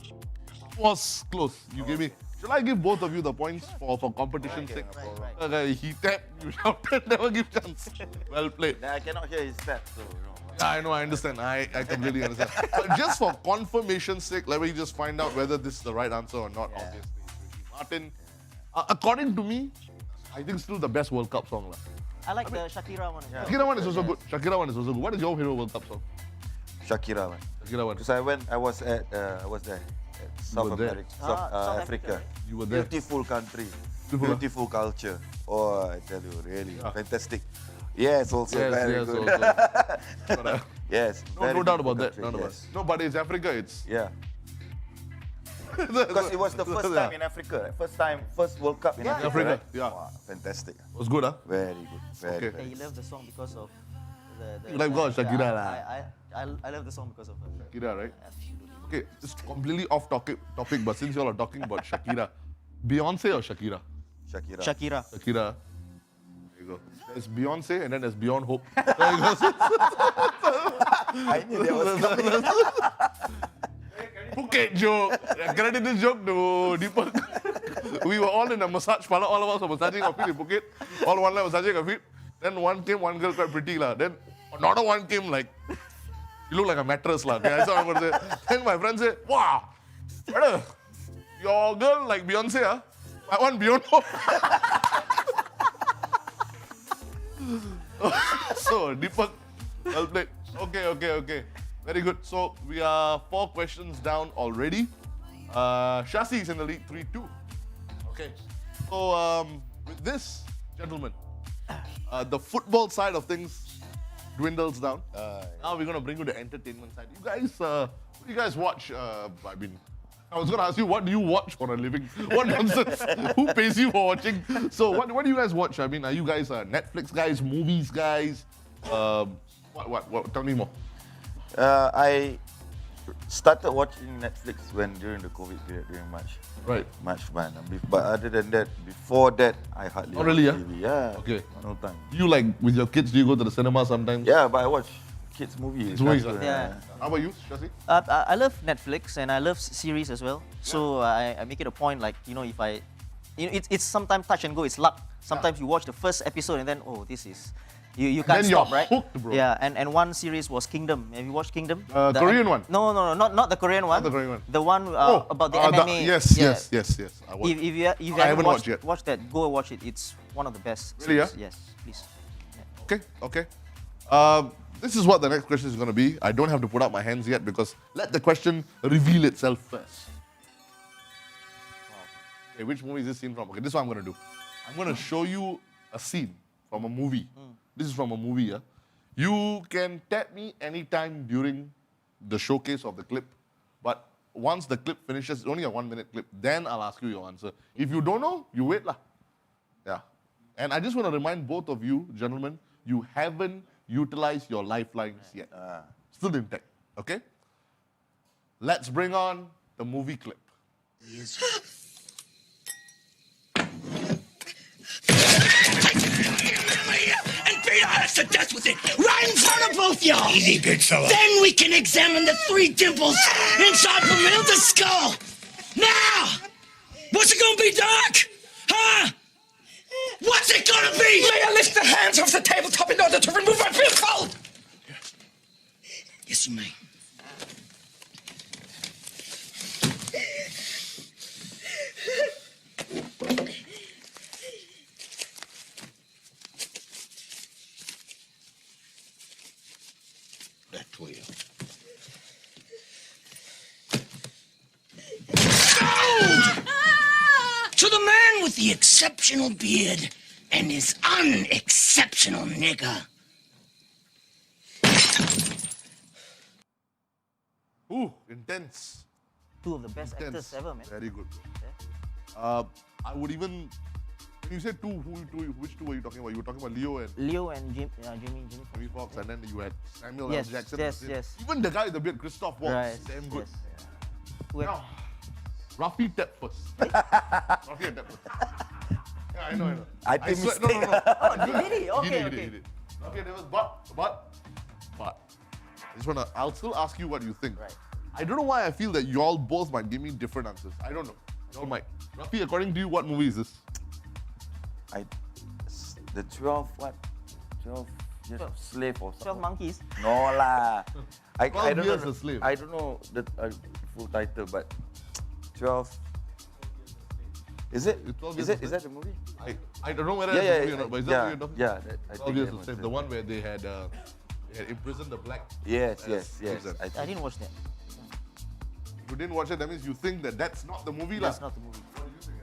it was close. You gave me. Shall I give both of you the points for competition's sake? Right. Okay, he tapped, you shouted, never give chance. Well played. Then I cannot hear his step, so Yeah, I know, I understand. I completely understand. But just for confirmation's sake, let me just find out whether this is the right answer or not. Yeah. Obviously, Ricky Martin. According to me, I think still the best World Cup song. I like the Shakira one. Yeah. Shakira one is also good. Shakira one is also good. What is your favorite World Cup song? Shakira man. Shakira one. Because I was there at South were there? America, South Africa. Africa, You were there. Beautiful country, Beautiful, huh? beautiful culture. Oh, I tell you, really fantastic. Yes, also very good. Also. Yes, No very doubt beautiful about that. country, None of yes. us. No, but it's Africa. It's Yeah. Because it was the first time in Africa, first World Cup in Africa. Africa, Right? yeah. Wow, fantastic. It was good, huh? Very good. Very, Okay. very Hey, you love the song because of the You like God, Shakira lah. I love the song because of her. Shakira, right? Absolutely. Okay, it's completely off topic, but since you all are talking about Shakira, Beyonce or Shakira? Shakira. Shakira. Shakira. There you go. There's Beyonce and then there's Beyond Hope. There you go. I knew there was coming. Phuket joke. I credited this joke to Deepak. We were all in a massage parlor. All of us were massaging our feet in Phuket. All one line massaging our feet. Then one came, one girl quite pretty lah. Then another one came like, you look like a mattress lah. Okay, I saw what I say. Then my friend said, wow, brother, your girl like Beyonce ah? I want Beyond Hope. So Deepak, well played. Okay. Very good. So we are 4 questions down already. Shasi is in the lead 3-2. Okay. So with this, gentlemen, the football side of things dwindles down. Now we're gonna bring you the entertainment side. You guys, what do you guys watch? I was gonna ask you, what do you watch for a living? What nonsense? Who pays you for watching? So what do you guys watch? I mean, are you guys Netflix guys, movies guys? What? Tell me more. I started watching Netflix during the COVID period, during March. Right. March month. But other than that, before that, I hardly Oh, really, watch yeah? TV. Yeah. Okay. No time. You like with your kids? Do you go to the cinema sometimes? Yeah, but I watch kids movies. Kids movies, cartoon, yeah. How about you, Shasi? I love Netflix and I love series as well. So I make it a point, like, if I, it's sometimes touch and go. It's luck. Sometimes you watch the first episode and then, oh, this is, you can't Then you're stop, right? hooked, bro. Yeah, and one series was Kingdom. Have you watched Kingdom? Korean one? No, not the Korean one. the Korean one. The one about the MMA. Yes. I watched. If you I haven't haven't watched yet. watch that, go watch it. It's one of the best. Really, yeah? series. Yes, please. Okay. This is what the next question is going to be. I don't have to put up my hands yet because let the question reveal itself first. Okay, which movie is this scene from? Okay, this is what I'm going to do. I'm going to show you a scene from a movie. This is from a movie. Yeah? You can tap me anytime during the showcase of the clip, but once the clip finishes, it's only a 1-minute clip, then I'll ask you your answer. If you don't know, you wait lah. Yeah. And I just want to remind both of you, gentlemen, you haven't utilized your lifelines yet. Still intact, okay? Let's bring on the movie clip. And beat our ass to death with it right in front of both y'all. Easy, big fella. Then we can examine the 3 dimples inside from middle to skull. Now, what's it gonna be, Doc? Huh? What's it gonna be? May I lift the hands off the tabletop in order to remove my billfold? Yes, you may. That will. the man with the exceptional beard and his unexceptional nigger. Ooh, intense. Two of the best Intense. actors ever, man. Very good. Yeah. I would even. When you said two, which two were you talking about? You were talking about Leo and Leo and Jimmy Jamie Foxx, and then you had Samuel L. Yes, Jackson. yes, yes. Even the guy with the beard, Christoph Waltz, Right, damn good. yes. Who- Now, Rafi tapped first. Rafi had tapped first. Yeah, I know. I think swear- no. Oh, did he? Okay, He okay. did. Rafi had tapped first, but. I just wanna. I'll still ask you what you think. Right. I don't know why I feel that you all both might give me different answers. I don't know. You all might. Rafi, according to you, what movie is this? The 12 what? 12 years of slave or 12 something. Monkeys. No lah. I 12 don't Years know. a Slave. I don't know the full title, but 12. Is it? 12 Is Years it? a Is that the movie? I don't know whether Yeah, it's yeah, a movie or not, but is that yeah, what you're talking yeah. about? I 12 think Years that a was Slave, it. the one where they had imprisoned the black. Yes, as yes. prison. I didn't watch that. You didn't watch it, that means you think that that's not the movie, That's lah. not the movie. What do you think?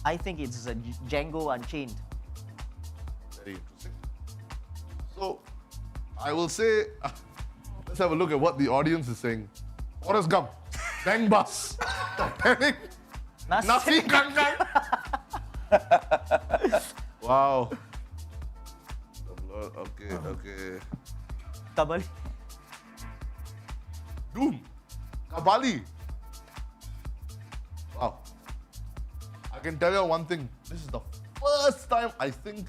I think it's Django Unchained. Very interesting. So, I will say, let's have a look at what the audience is saying. Forrest Gump, Bang Bus, Titanic, Nasi Kangkang. Wow. Okay. Kabali. Doom, Kabali. Wow. I can tell you one thing. This is the first time I think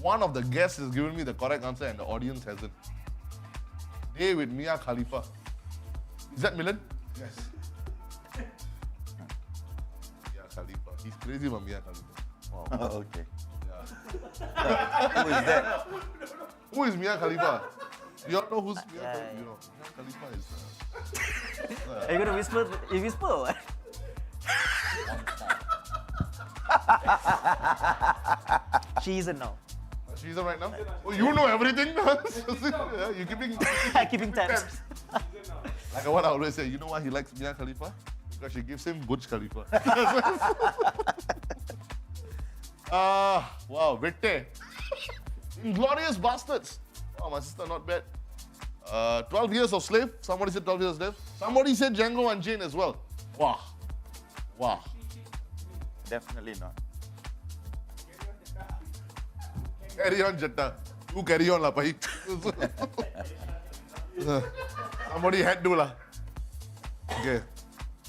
one of the guests has given me the correct answer and the audience hasn't. Day with Mia Khalifa. Is that Milan? Yes. Mia Khalifa. He's crazy about Mia Khalifa. Oh, okay. Yeah. Who is that? Who is Mia Khalifa? You all know who's Mia yeah, Khalifa? yeah. You know, Mia Khalifa is. Are you gonna whisper? You whisper or what? She isn't now. She's on right now? Oh, you know everything? Yeah, you're Keeping tabs. Like what I always say, you know why he likes Mia Khalifa? Because she gives him Burj Khalifa. Wow, Vitte. Inglorious Bastards. Wow, my sister, not bad. 12 Years of Slave. Somebody said 12 Years of Slave. Somebody said Django Unchained as well. Wow. Definitely not. Carry on, Jetta. You carry on, lah, pai. Somebody had to, lah. Okay.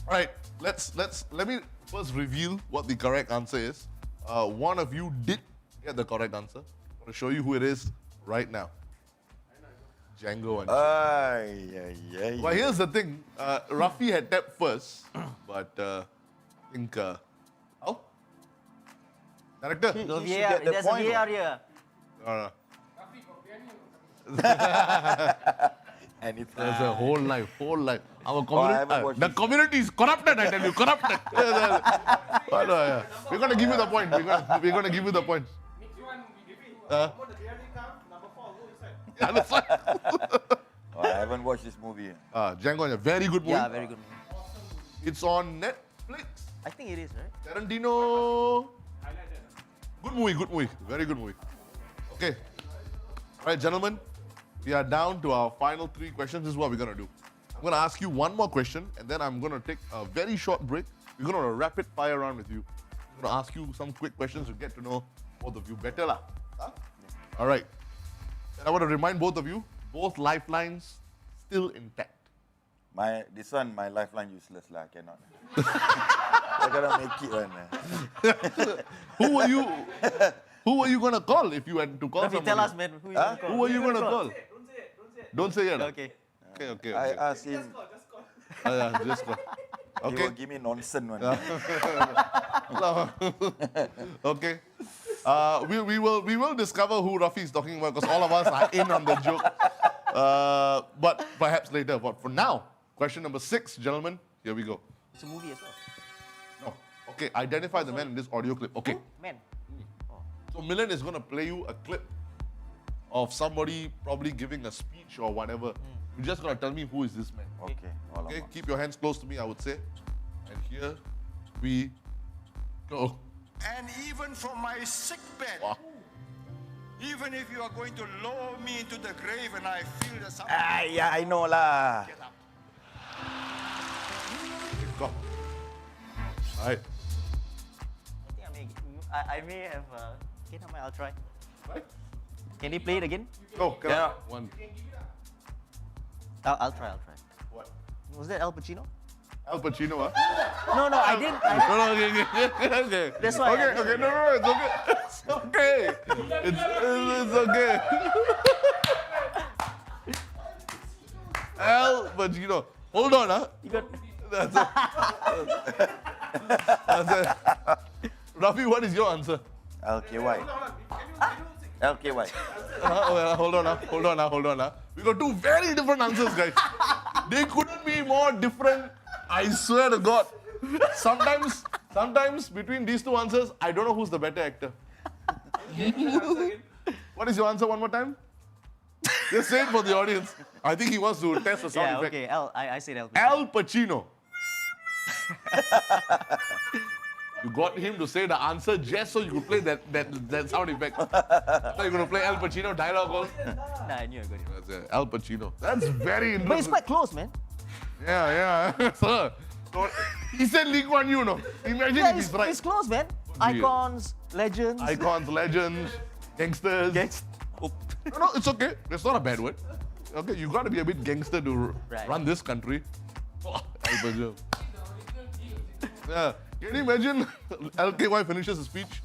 All right. Let me first reveal what the correct answer is. One of you did get the correct answer. I'm going to show you who it is right now. Django Unchained. Ay. But here's the thing. Rafi had tapped first, but I think. How? Director? No He should VAR. get the There's a point, VAR here. No. And it's There's a whole life. Our I community, haven't watched the this. community is corrupted, I tell you, corrupted. Yeah. We're going to give you the point. We're going to give you the point. Yeah, that's right. Oh, I haven't watched this movie. Django, a very good movie. Yeah, very good movie. It's on Netflix. I think it is, right? Tarantino. Good movie. Very good movie. Okay. All right, gentlemen. We are down to our final 3 questions. This is what we're going to do. I'm going to ask you one more question, and then I'm going to take a very short break. We're going to rapid fire around with you. I'm going to ask you some quick questions to get to know both of you better. Lah. Huh? All right. And I want to remind both of you, both lifelines still intact. My lifeline useless lah. I cannot. I gotta make it one. Who were you going to call if you had to call Rafi, somebody? tell us, man. Who you gonna call? Who are you going to call? Don't say it. Okay. Okay. I asked him. Just call. He Okay. will give me nonsense one. Okay. We will discover who Rafi is talking about because all of us are in on the joke. But perhaps later. But for now, question number 6, gentlemen. Here we go. It's a movie as well. No. Okay. Identify the man in this audio clip. Okay. Man. So Milan is going to play you a clip of somebody probably giving a speech or whatever. You're just going to tell me who is this man. Okay. Okay. Keep your hands close to me, I would say. And here we go. And even from my sick bed, Wow. even if you are going to lower me into the grave and I feel that something... Yeah, I know lah. Get up. Go. All right. I may have. Okay, never mind, I'll try. Right. Can they play it again? Go. Come Yeah. on. One. I'll try. What? Was that Al Pacino? Al Pacino, huh? No, I didn't. No, okay. That's why. Okay, no, it's okay. It's okay. It's okay. Al Pacino. Hold on, huh? You got. That's it. That's it. Rafi, what is your answer? LKY. LKY. Hold on. We got two very different answers, guys. They couldn't be more different. I swear to God. Sometimes between these two answers, I don't know who's the better actor. What is your answer one more time? Just say it for the audience. I think he wants to test the sound Yeah, effect. okay. I said Al Pacino. Al Pacino. You got him to say the answer just so you could play that sound effect. So you're going to play Al Pacino dialogue also? Nah, I knew I got it. That's it. Al Pacino. That's very interesting. But it's quite close, man. Yeah. Sir. So, he said Lee Kuan Yew, no? Imagine Yeah, if he's right. it's close, man. Icons, legends. Icons, legends, gangsters. No, it's okay. That's not a bad word. Okay, you got to be a bit gangster to run this country. Oh, Al Pacino. Yeah. Can you imagine LKY finishes his speech?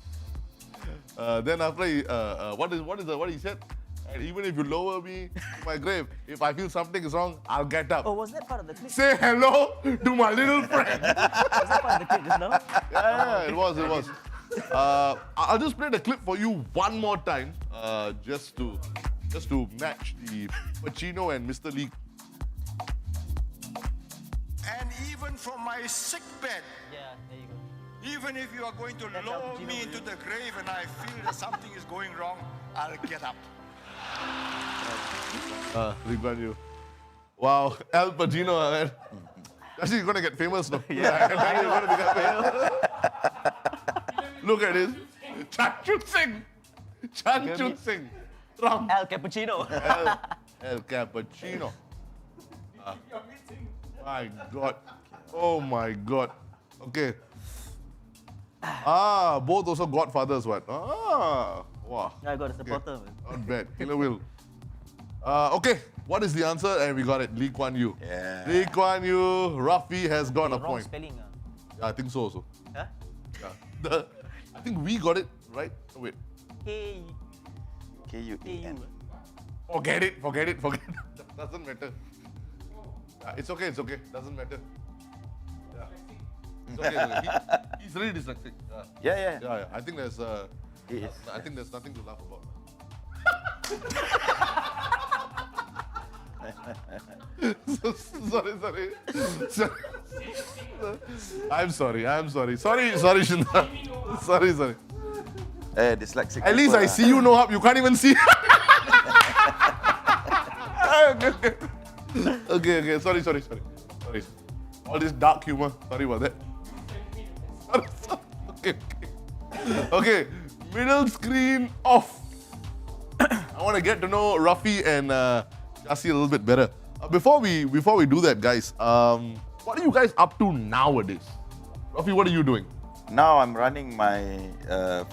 Then after what he said? And even if you lower me to my grave, if I feel something is wrong, I'll get up. Oh, was that part of the clip? Say hello to my little friend. Was that part of the clip just now? Yeah, it was. I'll just play the clip for you one more time, just to match the Pacino and Mr. Lee. And even from my sick bed, Yeah, there you go. even if you are going to That's Al lower Pacino me for into you. the grave and I feel that something is going wrong, I'll get up. Lee Kuan Yew. Wow, Al Pacino, man. Actually, you're gonna get famous now. Yeah, you're gonna become famous. Look at this. Chanchut Singh. From Al Cappuccino. El Cappuccino. My God. Oh my God. Okay. Both also Godfathers, what? Wow. I got a supporter, man. Not bad. Killer Will. Okay. What is the answer? And we got it. Lee Kuan Yew. Yeah. Lee Kuan Yew. Rafi has got a Wrong point. spelling. Yeah, I think so also. Huh? Yeah. I think we got it right. Oh, wait. K. KUAN. Forget it. Doesn't matter. It's okay. Doesn't matter. Yeah. It's okay. He's really dyslexic. Yeah. I think there's He is. I think there's nothing to laugh about. Sorry. I'm sorry. Sorry, Shinda. Sorry. Dyslexic. At least I see you, no help. You can't even see. Okay. Sorry. All this dark humor. Sorry about that. Okay. Middle screen off. I want to get to know Rafi and Shasi a little bit better. Before we do that, guys, what are you guys up to nowadays? Rafi, what are you doing? Now I'm running my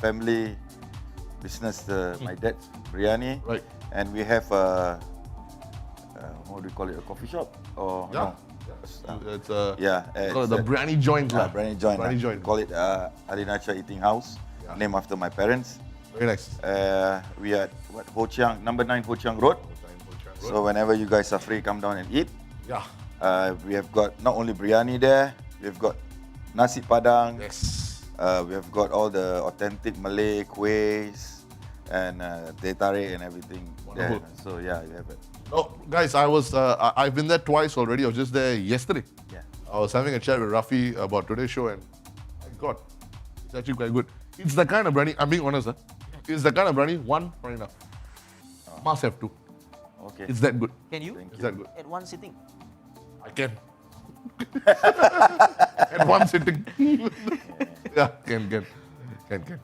family business, my dad's biryani. Right. And we have a, what do you call it, a coffee shop? Or Yeah. no? It's Call the biryani joint. lah. Biryani joint. Biryani joint. Call it Alinacha Eating House, Yeah. named after my parents. Very nice. We are at Ho Chiang, number 9 Ho Chiang Road. So whenever you guys are free, come down and eat. Yeah. We have got not only biryani there, we've got nasi padang. Yes. We have got all the authentic Malay kuehs and teh tarik and everything there. Wonderful. So yeah, you have it. Oh, guys, I've been there twice already. I was just there yesterday. Yeah. I was having a chat with Rafi about today's show, and my God, it's actually quite good. It's the kind of biryani, I'm being honest, it's the kind of biryani, one, not enough. Must have two. Okay. It's that good. Can you? Thank It's that good. At one sitting. I can. at one sitting. Yeah, can.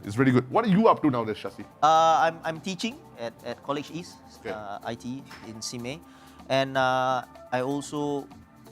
It's pretty good. What are you up to now, Shasi? I'm teaching at College East, Okay. IT in Simei, and I also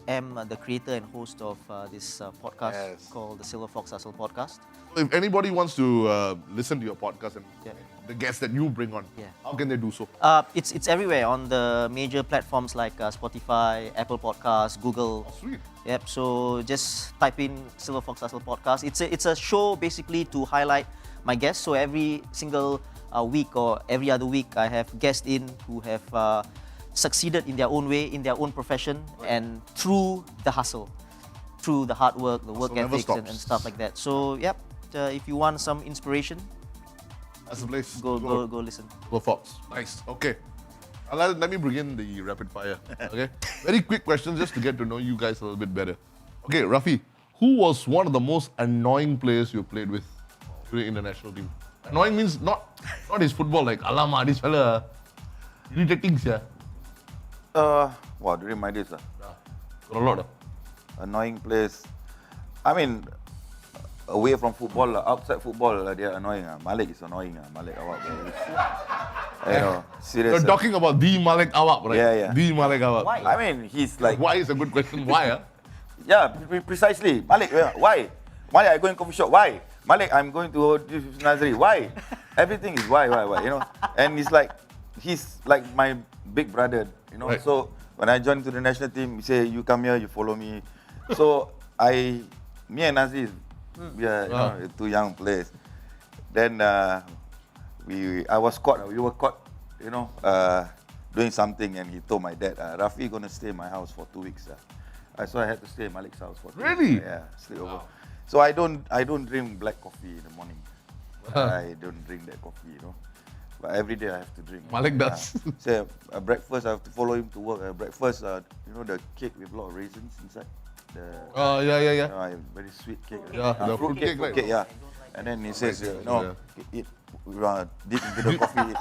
am the creator and host of this podcast Yes. called the Silver Fox Hustle Podcast. If anybody wants to listen to your podcast and Yeah. the guests that you bring on, Yeah. how can they do so? It's everywhere on the major platforms like Spotify, Apple Podcasts, Google. Sweet. Yep. So just type in Silver Fox Hustle Podcast. It's a show basically to highlight my guests. So every single week or every other week, I have guests in who have succeeded in their own way, in their own profession, and through the hustle, through the hard work, the work Hustle never ethics, and stops. stuff like that. So yep. If you want some inspiration, That's the place. go listen. Go Fox. Nice. Okay. Let me bring in the rapid fire. Okay. Very quick questions just to get to know you guys a little bit better. Okay, Rafi, who was one of the most annoying players you played with during international team? Annoying means not his football, like Alama, this fella irritating, yeah. Wow, during my days, Got a lot. annoying players. I mean, away from football, outside football, they are annoying. Malik is annoying. Malik awak. You know, serious. You're talking about the Malik Awap, right? Yeah. The Malik Awap. Why? I mean, he's like, Why is a good question. Why? yeah, precisely. Malik, why? Malik, I go in coffee shop. Why? Malik, I'm going to Nazari. Why? Everything is why? You know, and he's like my big brother. You know, Right. so when I joined to the national team, he say, you come here, you follow me. So me and Nazri, we are two young players. Then we were caught, you know, doing something, and he told my dad, Rafi gonna stay in my house for 2 weeks. So I had to stay in Malik's house for 2 weeks. Really? Yeah, sleep over. So I don't drink black coffee in the morning. I don't drink that coffee, you know. But every day I have to drink. Malik does. Say breakfast, I have to follow him to work. Breakfast, you know, the cake with a lot of raisins inside. Yeah. Very sweet cake. Yeah, the fruit cake, right? Yeah. And then he says, eat, dip into the coffee.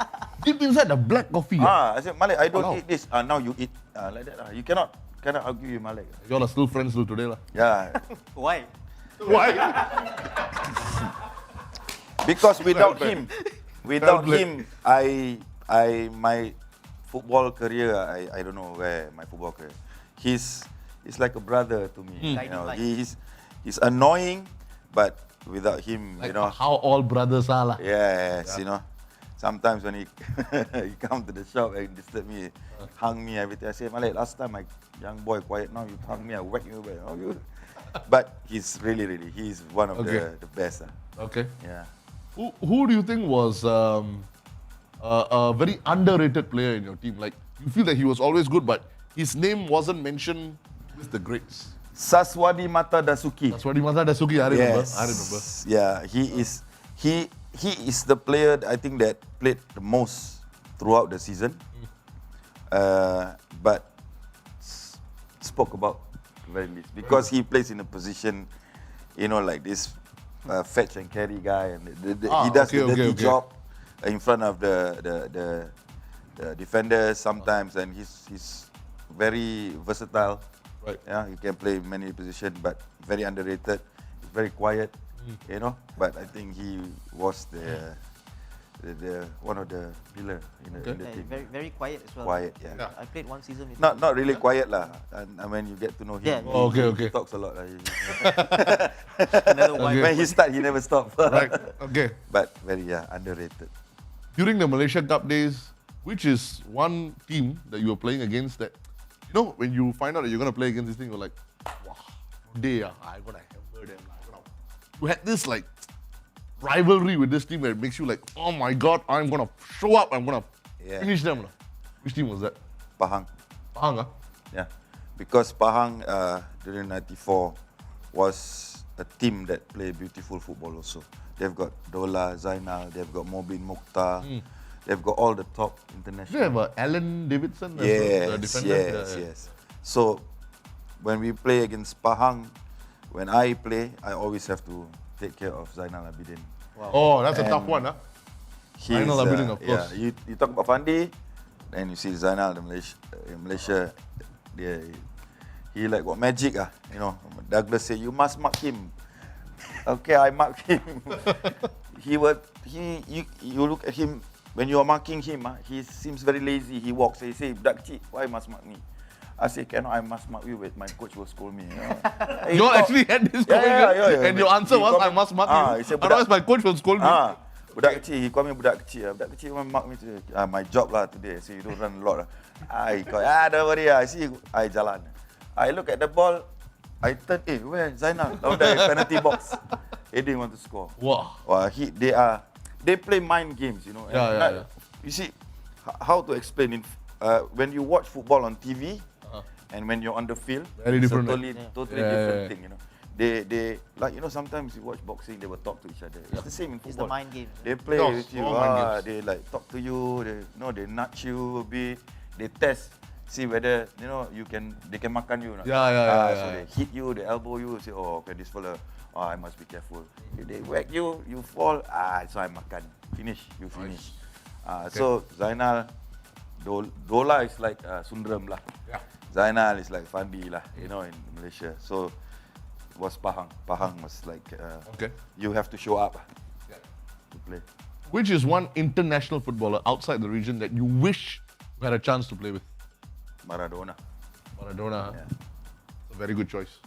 Deep inside the black coffee. I said, Malik, I don't Wow. eat this. Now you eat. Like that. You cannot argue with Malik. You all are still friends till today, lah. Yeah. Why? Why? Because without him, Well-played. my football career, I don't know where my football career. He's like a brother to me. You know, he's annoying, but without him, Like you know. how all brothers are, lah. Yes, you know. Sometimes when he he come to the shop and disturb me, hung me everything. I say, Malik, last time my young boy quiet, now you hung me, I whack you. But he's really, he's one of Okay. the best. Okay. Yeah. Who do you think was a very underrated player in your team? Like, you feel that he was always good, but his name wasn't mentioned with the greats. Saswadi Mata Dasuki. That's what he must have. Dasuki, I remember. Yes. I remember. Yeah, he is the player I think that played the most throughout the season. But spoke about very least because he plays in a position, you know, like this fetch and carry guy, and he does the dirty job in front of the defenders sometimes, and he's very versatile. Right. Yeah, he can play many positions, but very underrated. He's very quiet, you know. But I think he was the one of the pillar in the team. Very, very quiet as well. Quiet, yeah. I played one season with Not him. not really quiet lah. And when you get to know him, Yeah. he talks a lot. Another one. When he start, he never stop. Right. Okay. But very underrated. During the Malaysia Cup days, which is one team that you were playing against that, you know, when you find out that you're going to play against this thing, you're like, wow, today I'm going to hammer them. You had this like rivalry with this team that makes you like, oh my God, I'm going to show up, I'm going to finish them. Which team was that? Pahang. Pahang, huh? Yeah. Because Pahang during 94 was a team that played beautiful football also. They've got Dola, Zainal, they've got Mobin Mukhtar, they've got all the top international. Do you have Alan Davidson? as the defender? Yes. So when we play against Pahang, when I play, I always have to take care of Zainal Abidin. Oh, that's a tough one, huh? He's, Zainal Abidin, of course. Yeah, you talk about Fandi, then you see Zainal in Malaysia. he like got magic, you know. Douglas said, you must mark him. Okay, I mark him. You look at him, when you are marking him, he seems very lazy. He walks, he say, Budak Cik, why must mark me? I say, cannot, I must mark you, but my coach will scold me. You all actually had this conversation, and your answer was, I must mark you. He said, Otherwise, my coach will scold me. Budak kecil, he call me budak kecil. Budak kecil mark me today. My job lah today. I say, you don't run a lot. I call, don't worry, I see, I jalan. I look at the ball, I turn, where Zainal? Down there, penalty box. They didn't want to score. Wow. They play mind games, you know. Yeah. You see, how to explain it? When you watch football on TV, and when you're on the field, very different. Totally different thing, you know. They like, you know, sometimes you watch boxing, they will talk to each other. It's the same in football. It's the mind game. They play with you. They like talk to you. They nudge you a bit. They test, see whether they can makan you. So they hit you, they elbow you. Say, okay, this fella, I must be careful. If they whack you, you fall. So I makan. Finish, you finish. So Zainal, Dola is like Sundram lah. Yeah. Zainal is like Fandi lah, you know, in Malaysia. So was Pahang. Pahang was like, you have to show up to play. Which is one international footballer outside the region that you wish you had a chance to play with? Maradona. Maradona, yeah. A very good choice.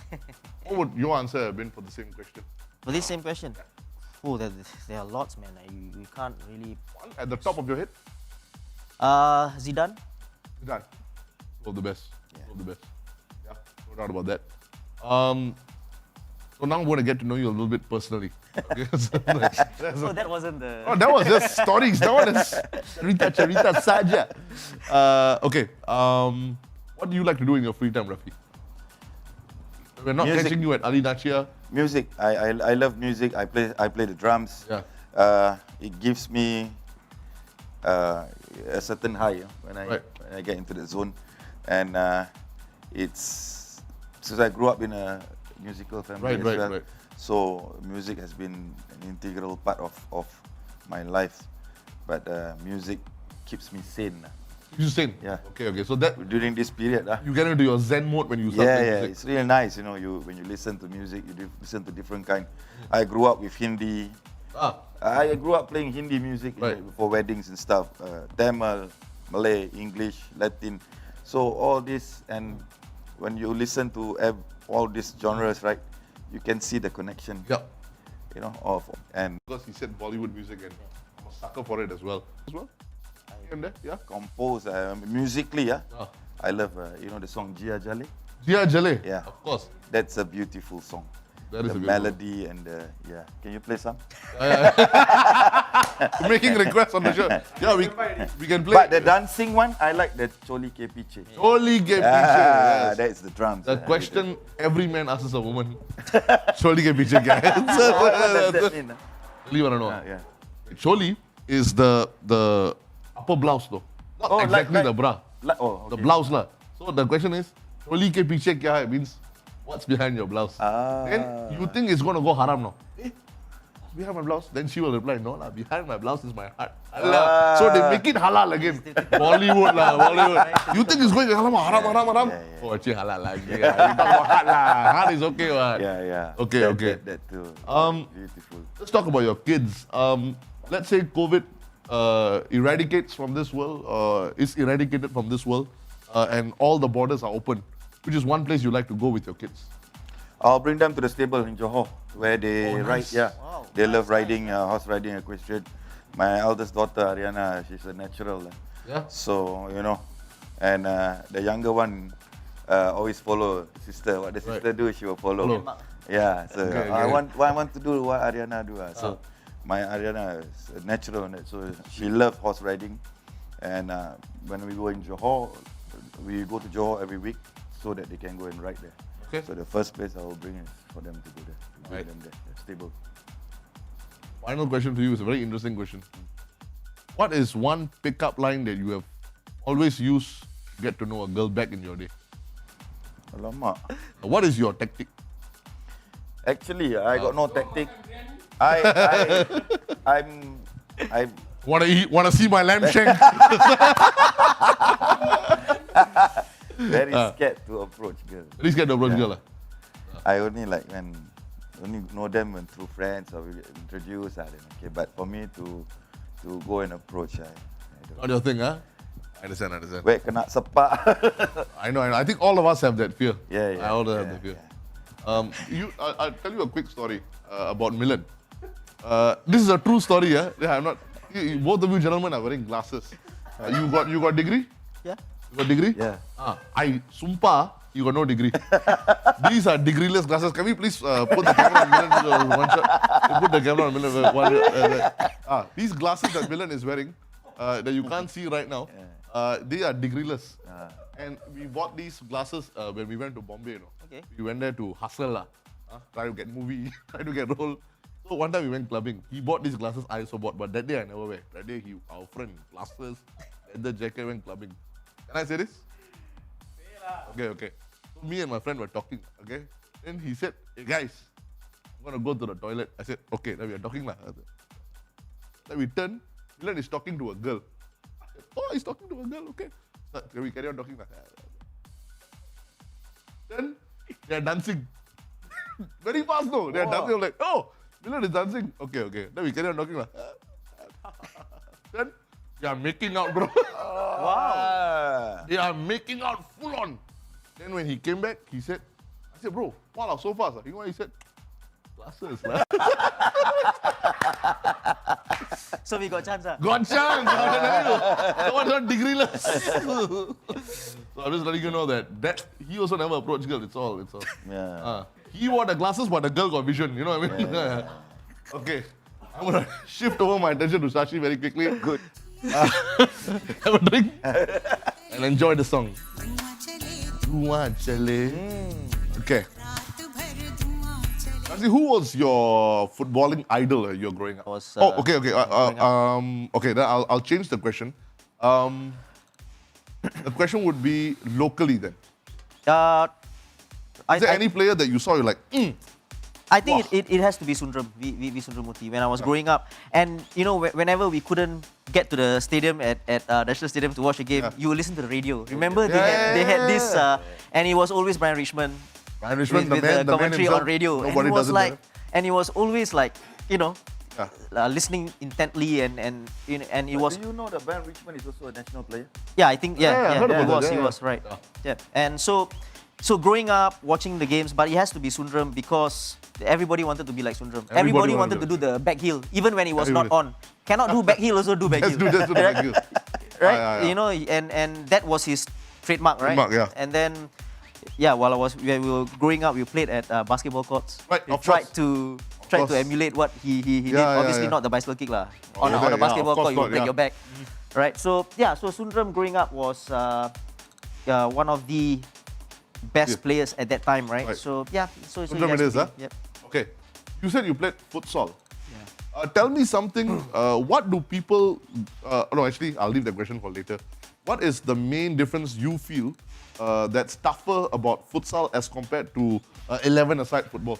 What would your answer have been for the same question? For this same question? Oh, there are lots, man. You can't really... One at the top of your head? Zidane. Zidane. All the best. Yeah. All the best. Yeah, no doubt about that. So now I'm going to get to know you a little bit personally. Okay? So that wasn't the... Oh, that was just stories. That one is Cerita saja. Okay. What do you like to do in your free time, Rafi? We're not catching you at Ali Nachia. Music. I love music. I play the drums. Yeah. It gives me a certain high when I get into the zone, and it's since I grew up in a musical family as well. Right. So music has been an integral part of my life. But music keeps me sane. You sane? Yeah. Okay. So that during this period, you get into your Zen mode when you start playing music. It's really nice, you know. When you listen to music, you listen to different kind. I grew up with Hindi. I grew up playing Hindi music for weddings and stuff. Tamil, Malay, English, Latin. So all this, and when you listen to all these genres, right, you can see the connection. Yeah. You know, and because he said Bollywood music, and I'm a sucker for it as well. Yeah. Compose musically, I love the song Jia Jale. Jia Jale. Yeah, of course. That's a beautiful song. That is the melody and Can you play some? Making requests on the show. Yeah, we can play. But the dancing one, I like the Choli Ke Piche. Choli Ke Piche. Yes. That's the drums. The question every man asks a woman. Choli Ke Piche guy. What does that mean? You want to know? Choli is the upper blouse though. Not exactly the bra. The blouse lah. So the question is, Choli Ke Piche kya hai? Means what's behind your blouse? Then you think it's going to go haram now. What's behind my blouse? Then she will reply, no lah, behind my blouse is my heart. So they make it halal again. Bollywood lah, Bollywood. You think it's going haram? Oh, actually halal lagi. We talk about heart lah. Heart is okay what? Yeah. Okay. That too. Beautiful. Let's talk about your kids. Let's say COVID eradicates from this world, is eradicated from this world, and all the borders are open. Which is one place you like to go with your kids? I'll bring them to the stable in Johor, where they ride. Nice. Yeah, they love riding, horse riding, equestrian. My eldest daughter Ariana, she's a natural. Yeah. So and the younger one always follow sister. What the sister do, she will follow. Yeah. So I want to do what Ariana do. So my Ariana is a natural, so she loves horse riding. And when we go in Johor, we go to Johor every week, so that they can go and ride there. Okay. So the first place I will bring is for them to go there. Bring them there, stable. Final question to you is a very interesting question. What is one pickup line that you have always used to get to know a girl back in your day? Alamak. What is your tactic? Actually, I got no tactic. I'm Want to see my lamb shank? very scared to approach girl. Very scared to approach Yeah. girl. I only like when only know them when through friends or we get introduced. Then okay, but for me to go and approach, I don't. Not your thing, huh? I understand. Wait, kena sepak. I know. I think all of us have that fear. Yeah. I all have that fear. I'll tell you a quick story about Milan. This is a true story, yeah. I'm not. Both of you gentlemen are wearing glasses. You got degree? Yeah. You got degree? Yeah. I sumpa, you got no degree. These are degreeless glasses. Can we please put the camera on Milan one shot? Put the camera on Milan. These glasses that Milan is wearing, that you can't see right now, they are degreeless. And we bought these glasses when we went to Bombay. You know. Okay. We went there to hustle, try to get movie, try to get role. So one time we went clubbing. He bought these glasses, I also bought, but that day I never wear. That day our friend, glasses, leather jacket, went clubbing. Can I say this? Okay. So me and my friend were talking, okay? Then he said, hey guys, I'm gonna go to the toilet. I said, okay, then we are talking lah. Then we turn, Milan is talking to a girl. I said, oh, he's talking to a girl, okay. So, can we carry on talking lah? Then they are dancing. Very fast though. They are dancing. I'm like, oh, Milan is dancing. Okay. Then we carry on talking lah. Then they are making out, bro. Wow. They are making out full on. Then when he came back, I said, bro, wow, so fast. You know what he said? Glasses, lah. So we got chance, Got chance. No one's not degreeless. So I'm just letting you know that he also never approached girl. It's all. Yeah. He wore the glasses, but the girl got vision. You know what I mean? Yeah. Okay. I'm gonna shift over my attention to Shasi very quickly. Good. Have a drink and enjoy the song. Okay. Shasi, who was your footballing idol you're growing up? Okay. Okay, then I'll change the question. The question would be locally then. Is there any player that you saw, you're like, I think it has to be Sundram, V Sundramuthi, when I was growing up. And, you know, whenever we couldn't get to the stadium at National Stadium to watch a game, you would listen to the radio. Remember, they had this, and it was always Brian Richmond. With the commentary on radio. And he was always like, you know, listening intently and it was... Do you know that Brian Richmond is also a national player? Yeah, I think, he was, right. Yeah. And so growing up, watching the games, but it has to be Sundram because everybody wanted to be like Sundram. Everybody wanted to do the back heel, even when it was not on. Cannot do back heel, also do back heel. Let's do back heel. Right? You know, and that was his trademark, right? And then, while we were growing up, we played at basketball courts. Right, we tried to emulate what he did. Obviously not the bicycle kick lah. On a basketball court, you break your back. Right? So Sundram growing up was one of the best players at that time, right? So Sundram it is, huh? Yep. Okay. You said you played futsal. Tell me something. What do people? No, actually, I'll leave that question for later. What is the main difference you feel that's tougher about futsal as compared to 11-a-side football?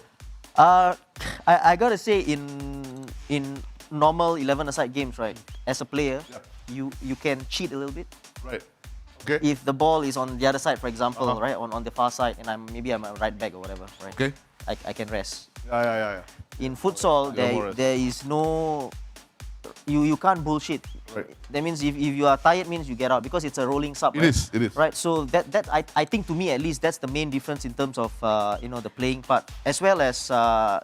I gotta say, in normal 11-a-side games, right? As a player, you can cheat a little bit. Right. Okay. If the ball is on the other side, for example, right, on the far side, and I'm a right back or whatever, right? Okay. I can rest. Yeah. In futsal, there is no... You can't bullshit. Right. That means if you are tired, means you get out because it's a rolling sub. It is. Right. So that I think, to me at least, that's the main difference in terms of the playing part, as well as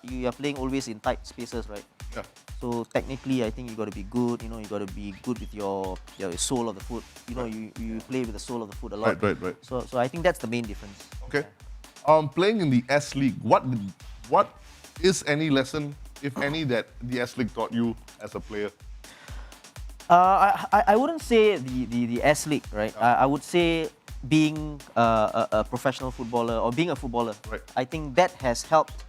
you are playing always in tight spaces, right? Yeah. So technically, I think you got to be good. You got to be good with your sole of the foot. You play with the sole of the foot a lot. Right. So I think that's the main difference. Okay. Playing in the S League, what is any lesson, if any, that the S League taught you as a player? I wouldn't say the S League, right? I would say being a professional footballer or being a footballer. Right. I think that has helped.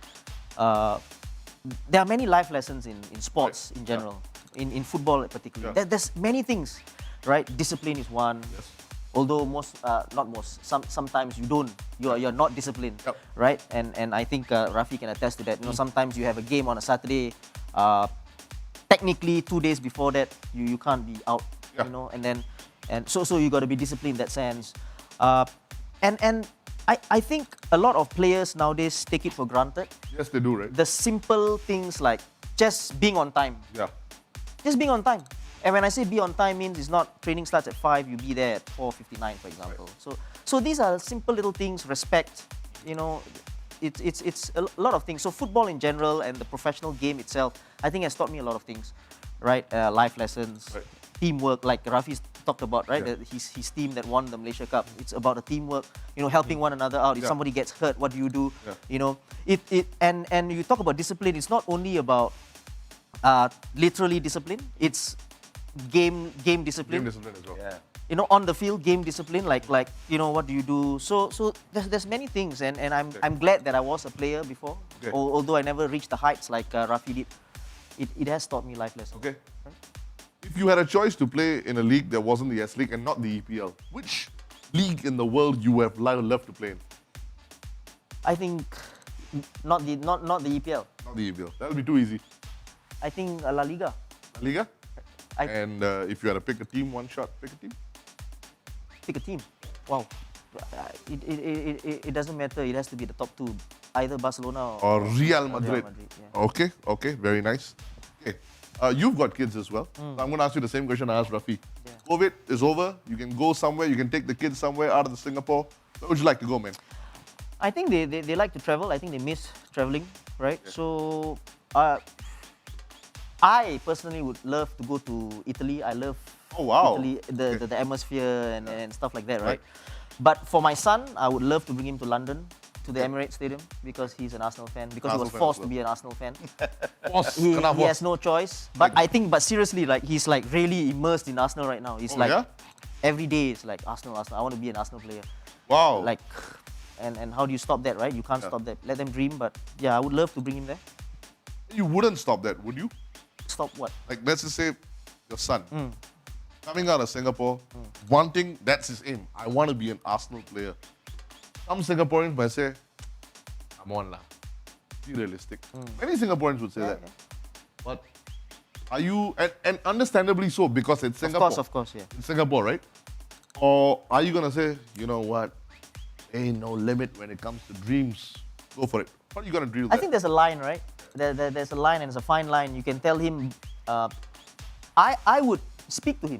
There are many life lessons in sports in general, in football particularly. There's many things, right? Discipline is one. Yes. Although sometimes you're not disciplined, right? And I think Rafi can attest to that. Sometimes you have a game on a Saturday. Technically, 2 days before that, you can't be out, and so you got to be disciplined in that sense. And I think a lot of players nowadays take it for granted. Yes, they do, right? The simple things like just being on time. Yeah. Just being on time. And when I say be on time means it's not training starts at 5, you be there at 4:59, for example. So these are simple little things, respect, you know, it's a lot of things. So football in general and the professional game itself, I think has taught me a lot of things, right? Life lessons, Right. teamwork, like Rafi talked about, right? Yeah. His team that won the Malaysia Cup. It's about the teamwork, you know, helping one another out. If Yeah. somebody gets hurt, what do you do? Yeah. You know, and you talk about discipline. It's not only about literally discipline. It's game discipline. Game discipline as well. Yeah. You know, on the field, game discipline, like you know, what do you do? So there's many things, and I'm glad that I was a player before, Okay. although I never reached the heights like Rafi did. It has taught me life lessons. Okay. If you had a choice to play in a league that wasn't the S League and not the EPL, which league in the world you would have loved to play in? I think not the EPL. Not the EPL. That would be too easy. I think La Liga. La Liga? I And if you had to pick a team, one shot, pick a team? pick a team. Wow. It doesn't matter. It has to be the top two, either Barcelona Or Real Madrid. yeah. Okay, very nice. Okay, you've got kids as well. Mm. So I'm going to ask you the same question I asked Rafi. COVID is over. You can go somewhere. You can take the kids somewhere out of the Singapore. Where would you like to go, man? I think they like to travel. I think they miss traveling, right? So I personally would love to go to Italy. I love Italy, the atmosphere and stuff like that, right? But for my son, I would love to bring him to London, to the Emirates Stadium, because he's an Arsenal fan, because he was forced to be an Arsenal fan. He has no choice. But I think, seriously, like he's like really immersed in Arsenal right now. He's every day it's like Arsenal. I want to be an Arsenal player. Wow. Like, and how do you stop that, right? You can't stop that. Let them dream. But yeah, I would love to bring him there. You wouldn't stop that, would you? Stop what? Like, let's just say your son coming out of Singapore, wanting, that's his aim. I want to be an Arsenal player. Some Singaporeans might say, come on lah, be realistic. Many Singaporeans would say that. But are you, and understandably so, because it's Singapore. Of course, yeah. It's Singapore, right? Or are you going to say, you know what, ain't no limit when it comes to dreams. Go for it. What are you going to do with that? I think there's a line, right? There's a line, and it's a fine line. You can tell him, I would speak to him.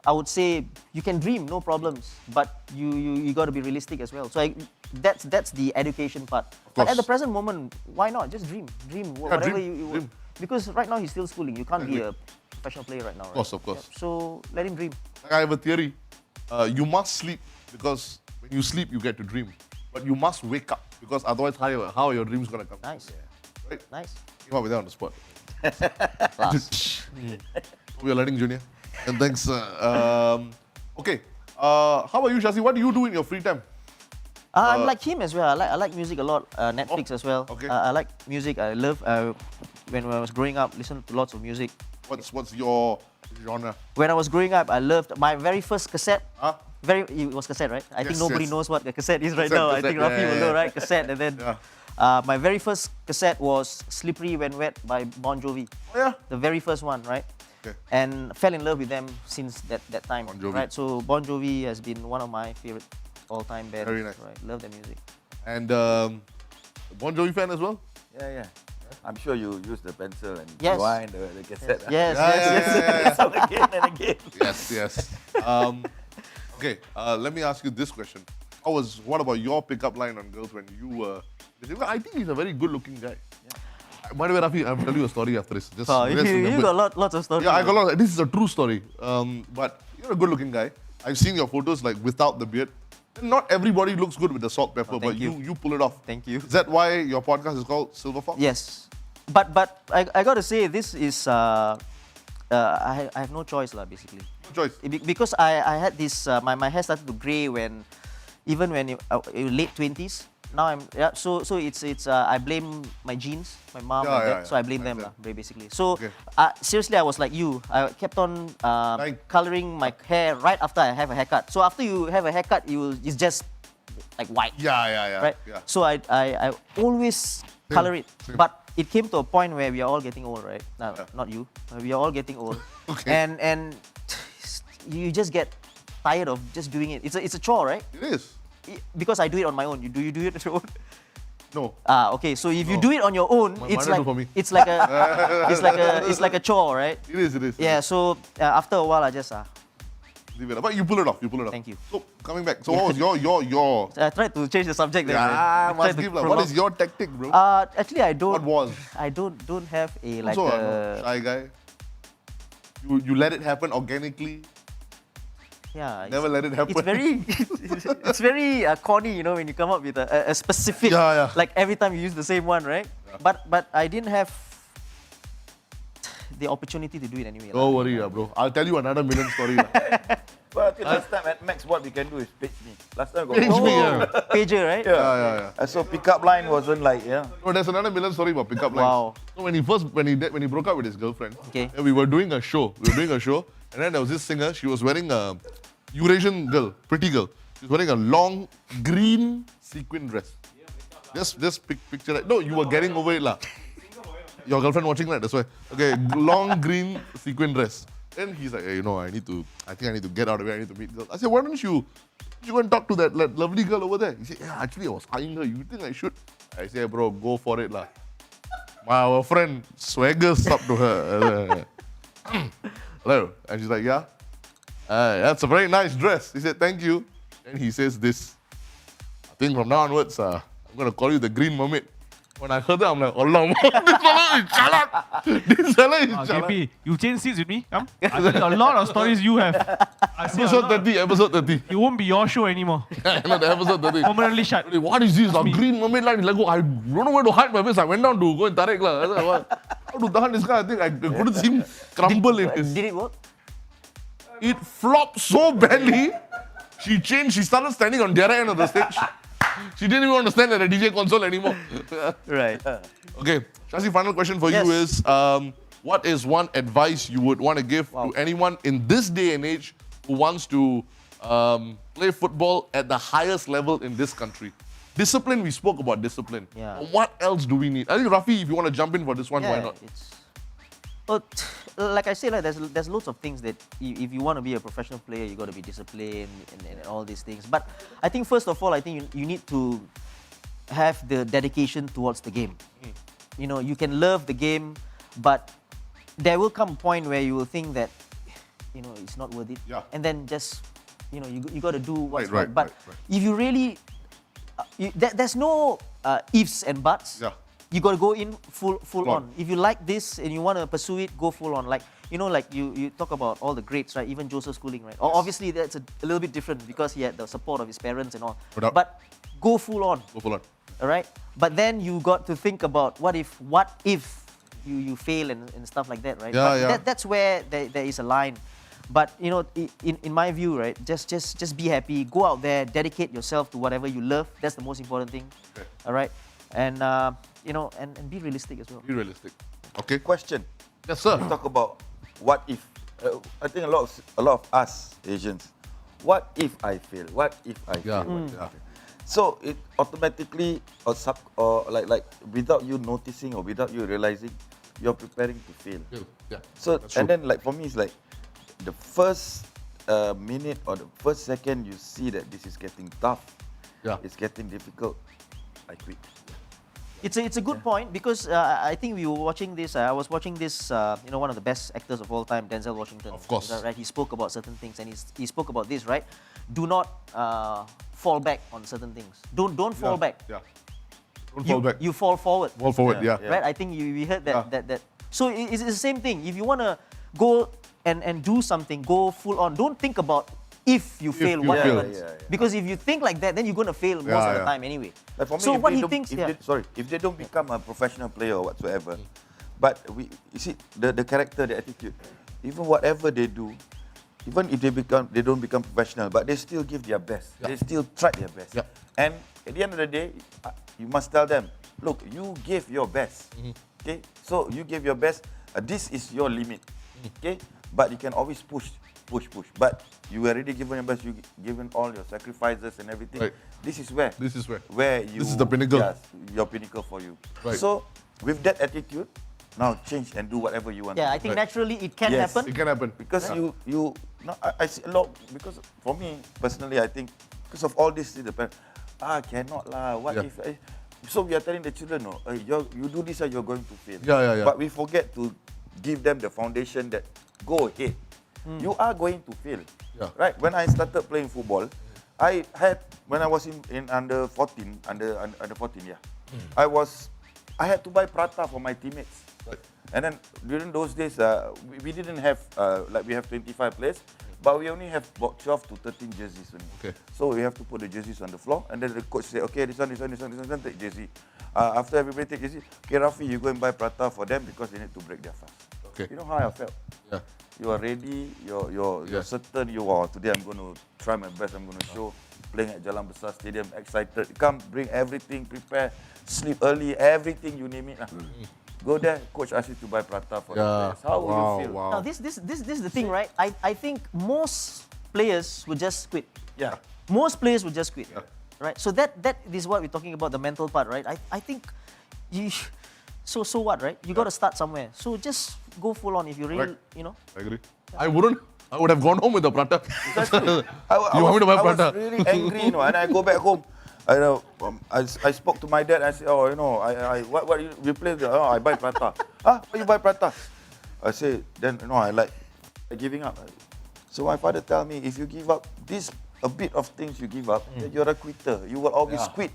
I would say, you can dream, no problems, but you got to be realistic as well. So that's the education part. But at the present moment, why not? Just dream, whatever you because right now he's still schooling. You can't be a professional player right now. Right? Of course. Yeah. So let him dream. I have a theory. You must sleep because when you sleep, you get to dream. But you must wake up because otherwise, how are your dreams going to come? Nice. Right? Nice. Came up with that on the spot. Class. We are learning, Junior. And thanks. Okay. How about you, Shasi? What do you do in your free time? I'm like him as well. I like music a lot. Netflix as well. Okay. I like music. I love when I was growing up, listen to lots of music. What's your genre? When I was growing up, I loved my very first cassette. It was cassette, right? I think nobody knows what a cassette is right now. I think Rafi will know, right? Cassette, and then my very first cassette was "Slippery When Wet" by Bon Jovi. Oh yeah. The very first one, right? Okay. And fell in love with them since that time, Bon Jovi. right? So Bon Jovi has been one of my favorite all-time bands. Very nice. Right? Love their music. And Bon Jovi fan as well? Yeah. I'm sure you use the pencil and Yes. rewind the cassette. Yes. Again and again. Yes. Okay, let me ask you this question. What about your pickup line on girls when you were... I think he's a very good-looking guy. By the way, Rafi, I'll tell you a story after this. You got lots of stories. Yeah, I got lots. This is a true story. But you're a good-looking guy. I've seen your photos like without the beard. Not everybody looks good with the salt pepper, but you pull it off. Thank you. Is that why your podcast is called Silver Fox? Yes. But I got to say, this is... I have no choice, basically. No choice. Because I had this... my hair started to grey when late 20s. Now so it's I blame my genes, my mom and dad, so I blame them basically. So seriously, I was like you. I kept on coloring my hair right after I have a haircut. So after you have a haircut, it's just like white. Yeah. Right. Yeah. So I always color it, but it came to a point where we are all getting old, right? No, not you. We are all getting old, and you just get tired of just doing it. It's a chore, right? It is. because I do it on my own. Do you do it on your own? No. Okay. So if you do it on your own, My it's mother like do for me. it's like a it's like a chore, right? It is. Yeah. So after a while, I just Leave it up. But you pull it off. Thank you. So coming back. So what was your? I tried to change the subject. There, man. Yeah, I must tried to give lah. What is your tactic, bro? Actually, I don't. What was? I don't have a like. Also, shy guy. You let it happen organically. Yeah. Never let it happen. It's very, it's very corny, you know, when you come up with a specific. Yeah. Like every time you use the same one, right? Yeah. But I didn't have the opportunity to do it anyway. Don't worry, bro. I'll tell you another million story. But I think last time at Max, what we can do is page me. Last time I got Page me, yeah. Pager, right? Yeah. So pickup line wasn't like, No, there's another million story about pickup lines. Wow. So when he broke up with his girlfriend, Okay. and we were doing a show. And then there was this singer. She was wearing a Eurasian girl, pretty girl. She was wearing a long green sequin dress. Just picture that. No, you were getting over it, lah. Your girlfriend watching that, that's why. Okay, long green sequin dress. Then he's like, hey, I think I need to get out of here. I need to meet girls. I said, why don't you go and talk to that lovely girl over there? He said, yeah, actually I was eyeing her. You think I should? I said, bro, go for it, lah. Our friend swaggers up to her. Hello. And she's like, yeah. That's a very nice dress. He said, thank you. And he says this. I think from now onwards, I'm going to call you the Green Mermaid. When I heard that, I'm like, Allah, this fella is chalat. KP, you change seats with me. Come. I tell you a lot of stories you have. Episode 30. It won't be your show anymore. No, the episode 30. Permanently shut. What is this? A Green Mermaid line? Like, I don't know where to hide my face. I went down to go and Tarek. I said, what? How to tahan this guy? I think I couldn't see him crumble in his. Did it work? It flopped so badly. She started standing on the other end of the stage. She didn't even want to stand at the DJ console anymore. Right. Okay, Shasi, final question for Yes. you is, what is one advice you would want to give to anyone in this day and age who wants to play football at the highest level in this country? Discipline, we spoke about discipline. Yeah. What else do we need? I think, Rafi, if you want to jump in for this one, why not? Well, like I said, like, there's lots of things that if you want to be a professional player, you got to be disciplined and all these things. But I think first of all, I think you need to have the dedication towards the game. You know, you can love the game, but there will come a point where you will think that, it's not worth it. Yeah. And then just, you got to do what's Right, right. But right. if you really, there's no ifs and buts. Yeah. You got to go in full on. on. If you like this and you want to pursue it, go full on. Like, you talk about all the greats, right? Even Joseph Schooling, right? Obviously, that's a little bit different because he had the support of his parents and all. But go full on. Go full on. All right? But then you got to think about what if you fail and stuff like that, right? Yeah, But yeah. That's where there is a line. But, in my view, right, just be happy. Go out there, dedicate yourself to whatever you love. That's the most important thing. Okay. All right? And, and be realistic as well. Be realistic. Okay. question. Yes, sir. Talk about what if. I think a lot of us Asians. What if I fail? What if I Yeah. fail? Yeah. So it automatically or like without you noticing or without you realizing, you're preparing to fail. Yeah. So That's true. and then like for me it's like the first minute or the first second you see that this is getting tough, it's getting difficult, I quit. It's a good point because I think we were watching this. I was watching this. One of the best actors of all time, Denzel Washington. Of course. Is that right? He spoke about certain things, and he spoke about this, right? Do not fall back on certain things. Don't fall back. Yeah. Don't fall back. You fall forward. Fall forward. Yeah. Right? I think we heard that. Yeah. That. So it's the same thing. If you want to go and do something, go full on. Don't think about if you fail, what happens. Because if you think like that, then you're going to fail most of the time anyway. Like for me, so if what they he don't- thinks, if they don't become a professional player or whatsoever, but you see the character, the attitude, even whatever they do, even if they don't become professional, but they still give their best. They still try their best. Yeah. And at the end of the day, you must tell them, look, you gave your best. Okay, so you gave your best. This is your limit. Okay, but you can always push. But you already given your best. You given all your sacrifices and everything. Right. This is where you. This is the pinnacle. Yes, your pinnacle for you. Right. So with that attitude, now change and do whatever you want. Yeah, to I do. think naturally it can Yes. happen. It can happen. Because you no, I see a lot, because for me personally, I think Because of all this, the parents, cannot lah. What Yeah. if? So we are telling the children, no, you do this, you're going to fail. Yeah. But we forget to give them the foundation that go ahead. You are going to fail. Yeah. Right? When I started playing football, when I was in under 14, under 14, yeah. I had to buy prata for my teammates. Right. And then during those days, we didn't have, like we have 25 players, but we only have about 12 to 13 jerseys only. Okay. So we have to put the jerseys on the floor, and then the coach say, okay, this one, take jersey. After everybody take jersey, okay, Rafi, you go and buy prata for them because they need to break their fast. Okay. You know how I felt? Yeah. You are ready, you're certain you are, today I'm going to try my best, I'm going to show, playing at Jalan Besar Stadium, excited, come, bring everything, prepare, sleep early, everything, you name it. Go there, coach asks you to buy prata for the players. How will you feel? Now this is the thing, right? I think most players would just quit. Yeah. Most players would just quit. Right? So that is what we're talking about, the mental part, right? I think you so what, right? You got to start somewhere. So just go full on if you really, Right. I agree. I would have gone home with the prata. Exactly. You want me to buy I prata? was really angry, and I go back home. I spoke to my dad. I said, what we play? I buy prata. Why you buy prata? I say, then I like giving up. So my father tell me, if you give up a bit of things you give up, then you're a quitter. You will always quit.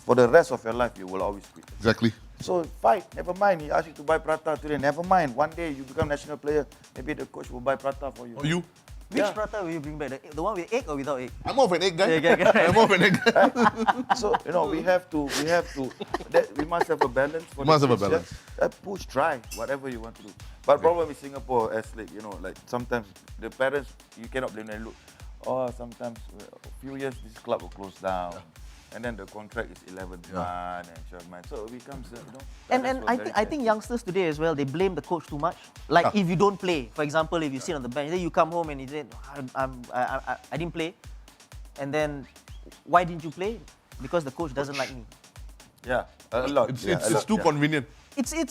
For the rest of your life, you will always quit. Exactly. So fight, never mind. He asked you to buy prata today, never mind. One day you become national player, maybe the coach will buy prata for you. Or you? Which prata will you bring back? The one with egg or without egg? I'm more of an egg guy. Yeah. I'm more of an egg guy. So we must have a balance. For Must the have a kids, balance. Push, try, whatever you want to do. But problem with Singapore, as like sometimes the parents, you cannot blame them. Look, sometimes a few years this club will close down. And then the contract is 11th month and 12th month. So it becomes, And I think youngsters today as well, they blame the coach too much. Like if you don't play, for example, if you sit on the bench, then you come home and you say, I didn't play. And then, why didn't you play? Because the coach doesn't like me. Yeah, a lot. It's too convenient. So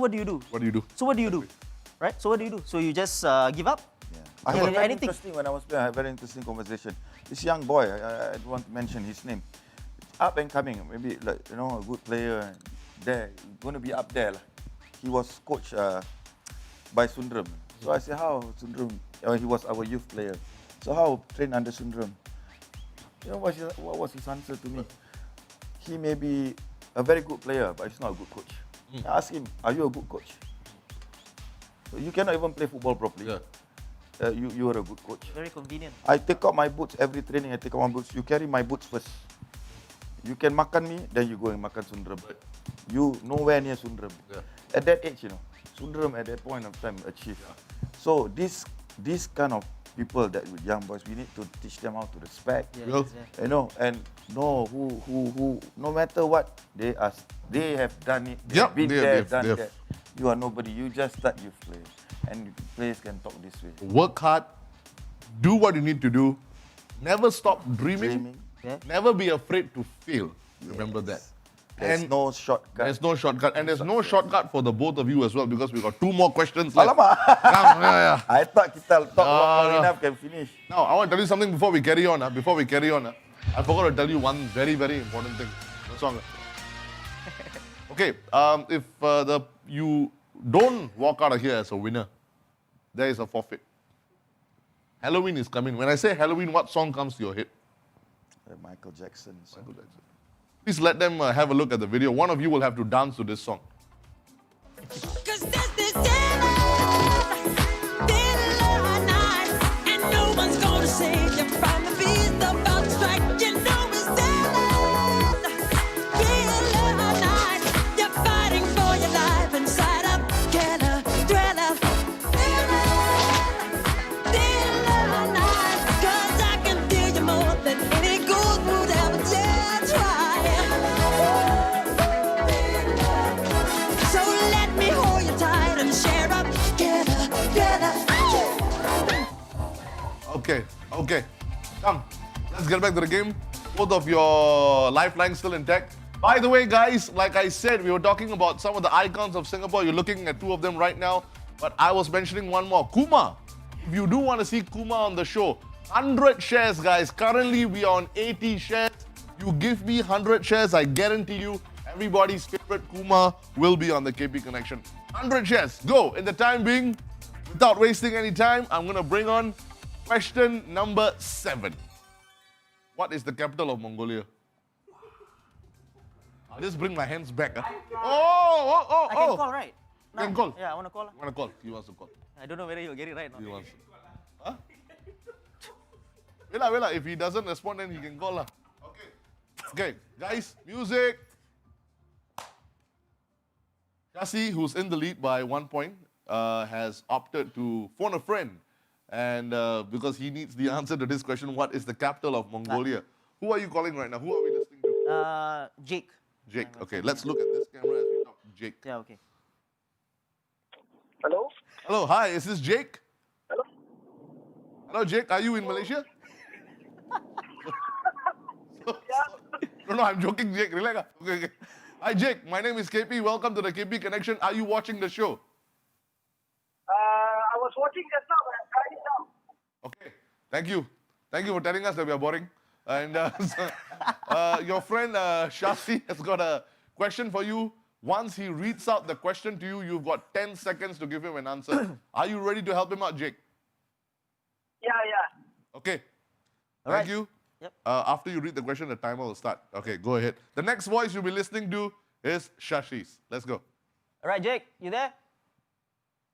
what do you do? What do you do? So what do you do? Right? So what do you do? So you just give up? I had a very interesting, when I was playing, I had a very interesting conversation. This young boy, I don't want to mention his name, up and coming, maybe a good player, going to be up there. He was coached by Sundram. So I said, how Sundram? He was our youth player. So how train under Sundram? What was his answer to me? He may be a very good player, but he's not a good coach. I asked him, are you a good coach? So you cannot even play football properly. Yeah. You are a good coach. Very convenient. I take out my boots every training. I take out my boots. You carry my boots first. You can makan me, then you go and makan Sundram. You nowhere near Sundram. At that age, Sundram at that point of time achieved. So this kind of people that with young boys, we need to teach them how to respect. And know who no matter what they have done it. They've been there, done that. You are nobody. You just start youth players. And players can talk this way. Work hard, do what you need to do, never stop dreaming. Never be afraid to fail. Remember that. There's no shortcut. There's no shortcut. And there's no shortcut for the both of you as well, because we've got 2 more questions left. Alamak. I thought kita talk long enough can finish. Now, I want to tell you something before we carry on. I forgot to tell you one very, very important thing. Okay, if you don't walk out of here as a winner, there is a forfeit. Halloween is coming. When I say Halloween, what song comes to your head? Michael Jackson. Please let them have a look at the video. One of you will have to dance to this song. Okay. Come, let's get back to the game. Both of your lifelines still intact. By the way, guys, like I said, we were talking about some of the icons of Singapore. You're looking at 2 of them right now. But I was mentioning one more, Kumar. If you do want to see Kumar on the show, 100 shares, guys. Currently, we are on 80 shares. You give me 100 shares, I guarantee you, everybody's favorite Kumar will be on the KP Connection. 100 shares. Go. In the time being, without wasting any time, I'm going to bring on question number 7. What is the capital of Mongolia? I'll just bring my hands back. I can call, right? You can call. Yeah, I want to call. You want to call? He wants to call. I don't know whether he'll get it right or He not. wants to. Huh? Wait, if he doesn't respond, then he can call. Okay, guys, music. Shasi, who's in the lead by 1 point, has opted to phone a friend. And because he needs the answer to this question, what is the capital of Mongolia? Who are you calling right now? Who are we listening to? Jake. Jake. Okay, let's look at this camera as we talk to Jake. Yeah, okay. Hello? Hello, hi, is this Jake? Hello? Hello, Jake, are you in Malaysia? No, I'm joking, Jake. Relax. Okay. Hi, Jake. My name is KP. Welcome to the KP Connection. Are you watching the show? I was watching just now, but I'm driving now. Okay. Thank you. Thank you for telling us that we are boring. And your friend Shasi has got a question for you. Once he reads out the question to you, you've got 10 seconds to give him an answer. Are you ready to help him out, Jake? Yeah. Okay. All Thank right. you. Yep. After you read the question, the timer will start. Okay, go ahead. The next voice you'll be listening to is Shashi's. Let's go. All right, Jake, you there?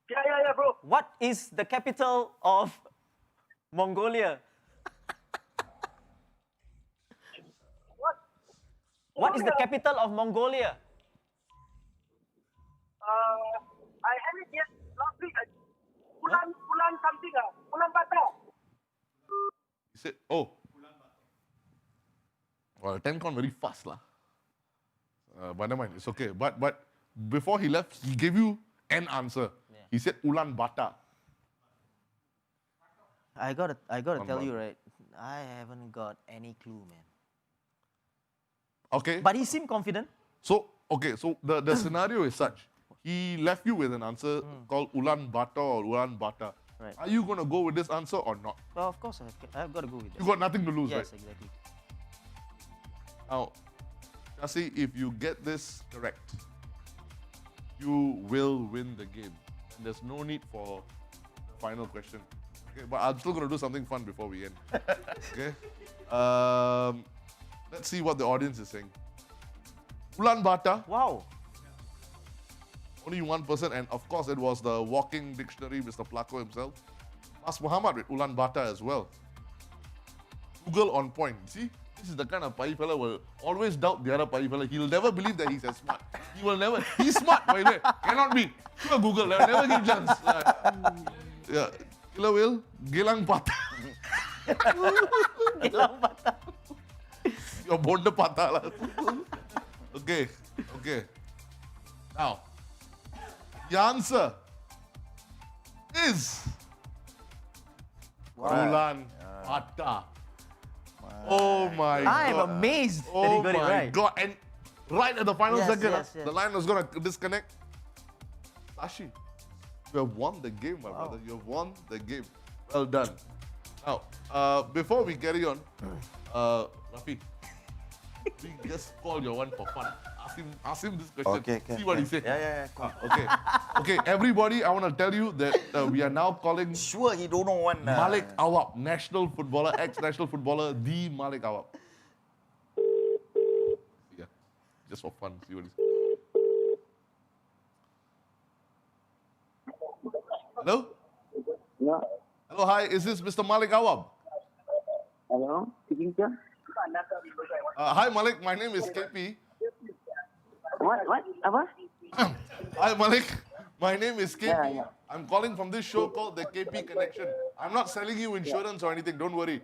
Yeah, bro. What is the capital of Mongolia? What? What is the capital of Mongolia? I had it yes last week. Ulan something. Ulan Bator. He said, oh. Well, 10 count very fast lah. But never mind, it's okay. But before he left, he gave you an answer. Yeah. He said Ulan Bator. I gotta tell you, right? I haven't got any clue, man. Okay. But he seemed confident. So the scenario is such. He left you with an answer called Ulan Bator or Ulan Bator. Right. Are you going to go with this answer or not? Well, of course, I've got to go with You that. got nothing to lose, Yes, right? exactly. Now, Shasi, if you get this correct, you will win the game. And there's no need for the final question. Okay, but I'm still going to do something fun before we end. Okay? Let's see what the audience is saying. Ulan Bator, Wow. only one person, and of course it was the walking dictionary, Mr. Plako himself. Mas Muhammad with Ulan Bator as well. Google on point. See? This is the kind of pai fella will always doubt the other pai fella. He'll never believe that he's as smart. He will never. He's smart, by the way. Cannot be. Sure, Google. They'll never give chance. Yeah. Killer Will, Gilang Pata. Gilang Pata. Your Bonda Pata. lah. Okay. Now, the answer is Ulan Bator. Oh my God. I'm amazed that he Oh got it my right. God. And right at the final Yes, second, yes. the line was going to disconnect. Sashi, you have won the game, my brother. You have won the game. Well done. Now, before we carry on, Rafi, we just call your one for fun. Ask him this question. Okay. See what he says. Yeah. Cool. Okay, everybody, I want to tell you that we are now calling Sure, he don't know one. Malik Awab, national footballer, ex-national footballer, the Malik Awab. Yeah, just for fun. See what he says. Hello? Yeah. Hello, hi. Is this Mr. Malik Awab? Hello? Speaking, sir? Hi, Malik. My name is KP. What? Apa? Hi, Malik. My name is KP. Yeah. I'm calling from this show called the KP Connection. I'm not selling you insurance or anything. Don't worry.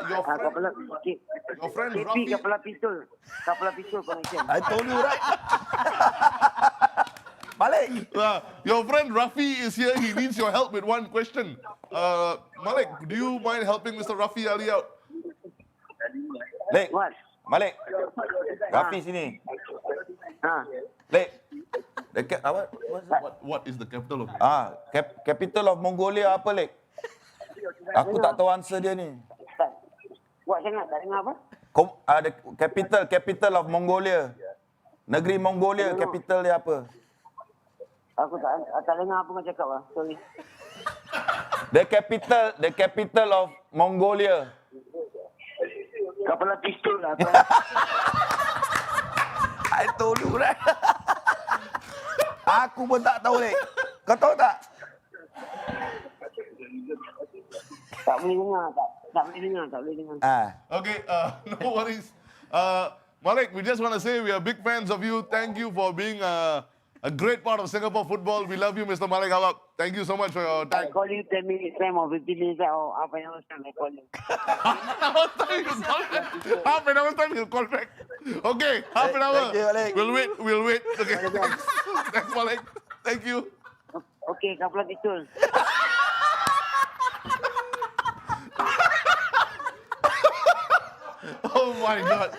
Your friend KP, Rafi. Kapala pistol connection. I told you right. Malik. Your friend Rafi is here. He needs your help with one question. Malik, do you mind helping Mr. Rafi Ali out? Lek. What? Malik. Rafi sini. Lek. What is the capital of? Capital of Mongolia apa, Lek? Aku tak tahu answer dia ni. Tak. Buat sangat, tak dengar apa? The capital of Mongolia. Negeri Mongolia, capital dia apa? Aku tak dengar apa kau cakap lah. Sorry. The capital of Mongolia. Kepala pistol lah. I told you right. Aku pun tak tahu ni. Kau tahu tak? Tak boleh dengar. Tak boleh dengar. Okay, no worries. Malik, we just want to say we are big fans of you. Thank you for being a great part of Singapore football. We love you, Mr. Malik Awak. Thank you so much for your time. I call you 10 minutes time or 15 minutes time or half an hour time I call you. Half an hour time, you'll call back. Okay, half an hour. Thank you, Malik. We'll wait. Okay, thanks, Malik. Thank you. Okay, kepala pistol. Oh my God.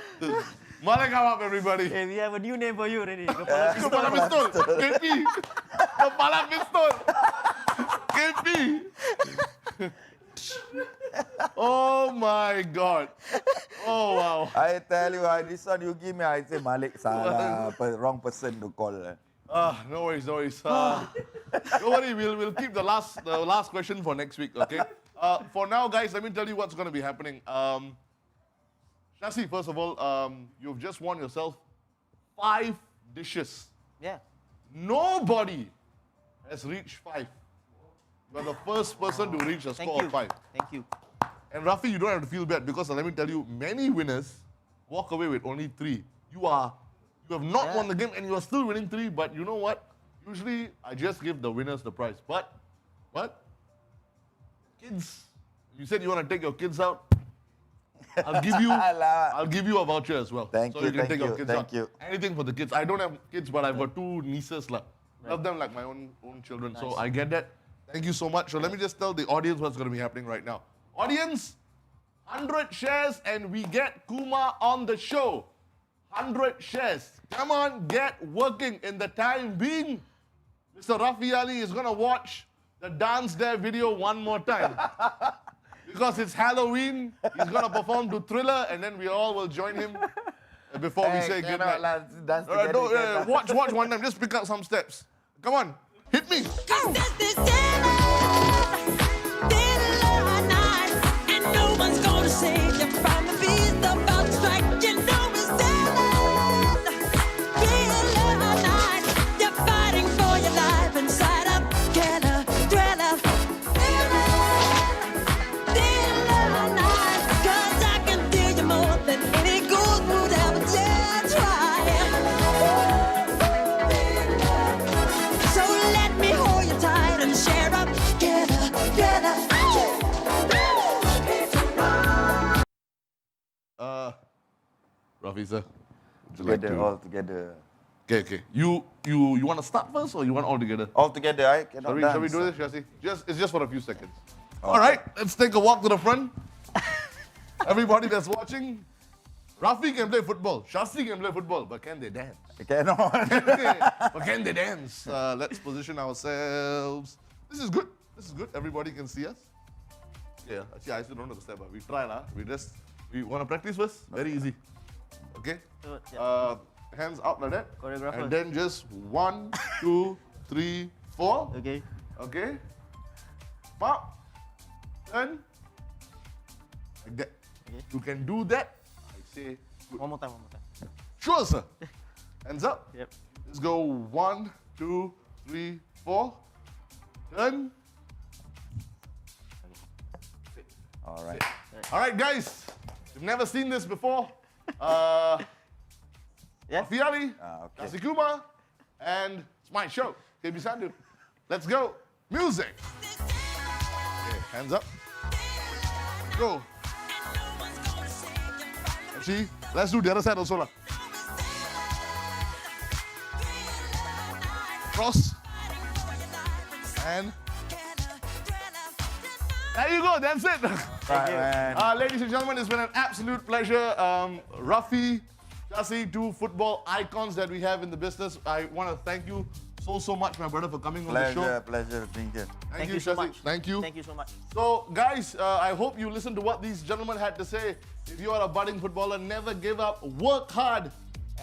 Malik Awak, everybody. Hey, we have a new name for you already. Kepala pistol. KP. Kepala pistol. KP. Oh my God. Oh wow. I tell you, this one you give me, I say Malik salah, wrong person to call. No worries. Don't worry, we'll keep the last question for next week, okay? For now, guys, let me tell you what's going to be happening. Shasi, first of all, you've just won yourself 5 dishes. Yeah. Nobody has reached 5. You are the first person to reach a score of 5. Thank you. And Rafi, you don't have to feel bad because let me tell you, many winners walk away with only 3. You have not won the game and you are still winning 3, but you know what? Usually, I just give the winners the prize. But, kids, you said you want to take your kids out. I'll give you a voucher as well. Thank so you, you can take your kids thank out. you. Anything for the kids. I don't have kids, but I've got 2 nieces. Love them like my own children. Nice. So I get that. Thank you so much. So let me just tell the audience what's going to be happening right now. Audience, 100 shares and we get Kumar on the show. 100 shares. Come on, get working. In the time being, Mr. Rafi Ali is going to watch the Dance Dare video one more time. Because it's Halloween, he's going to perform to Thriller and then we all will join him before we say goodnight. Watch one time. Just pick up some steps. Come on, hit me. Go. And no one's gonna save you from the beast about to strike. You know it's dead. Night. You're fighting for your life inside a killer thriller. Night. 'Cause I can feel you more than any good would ever dare try. So let me hold you tight and share up together. Rafi sir. All together. Okay. You want to start first or you want all together? All together, I cannot dance. Shall we do this, Shasi? It's just for a few seconds. Okay. All right, let's take a walk to the front. Everybody that's watching, Rafi can play football, Shasi can play football, but can they dance? Cannot. But can they dance? Let's position ourselves. This is good. Everybody can see us. Yeah, actually, I still don't know the step, but we try lah. We want to practice first? Very easy. Okay? Hands up like that. Choreographer. And then just 1, 2, 3, 4. Okay. Pop. Turn. Like that. Okay. You can do that. I say good. One more time. Sure, sir. Hands up. Yep. Let's go 1, 2, 3, 4. Turn. All right. All right, guys. You've never seen this before. Rafi Ali, okay. Shasi Kumar, and it's my show, KB Sandu. Let's go. Music. Okay, hands up. Go. Actually, let's do the other side also lah. Cross. And there you go, that's it. Right, man. Ladies and gentlemen, it's been an absolute pleasure. Rafi, Shasi, two football icons that we have in the business. I want to thank you so much, my brother, for coming on the show. Pleasure being here. Thank you so Shasi. much. Thank you. Thank you so much. So, guys, I hope you listened to what these gentlemen had to say. If you are a budding footballer, never give up, work hard,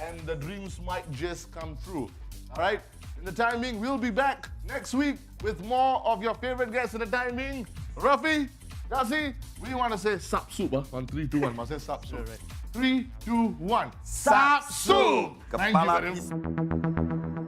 and the dreams might just come true. All right? In the time being, we'll be back next week with more of your favorite guests. In the time being, Rafi, Shasi, we want to say Sup Soup. On 3, 2, 1. Must say Sup Soup. 3, 2, 1. Sup Soup! Thank you very much.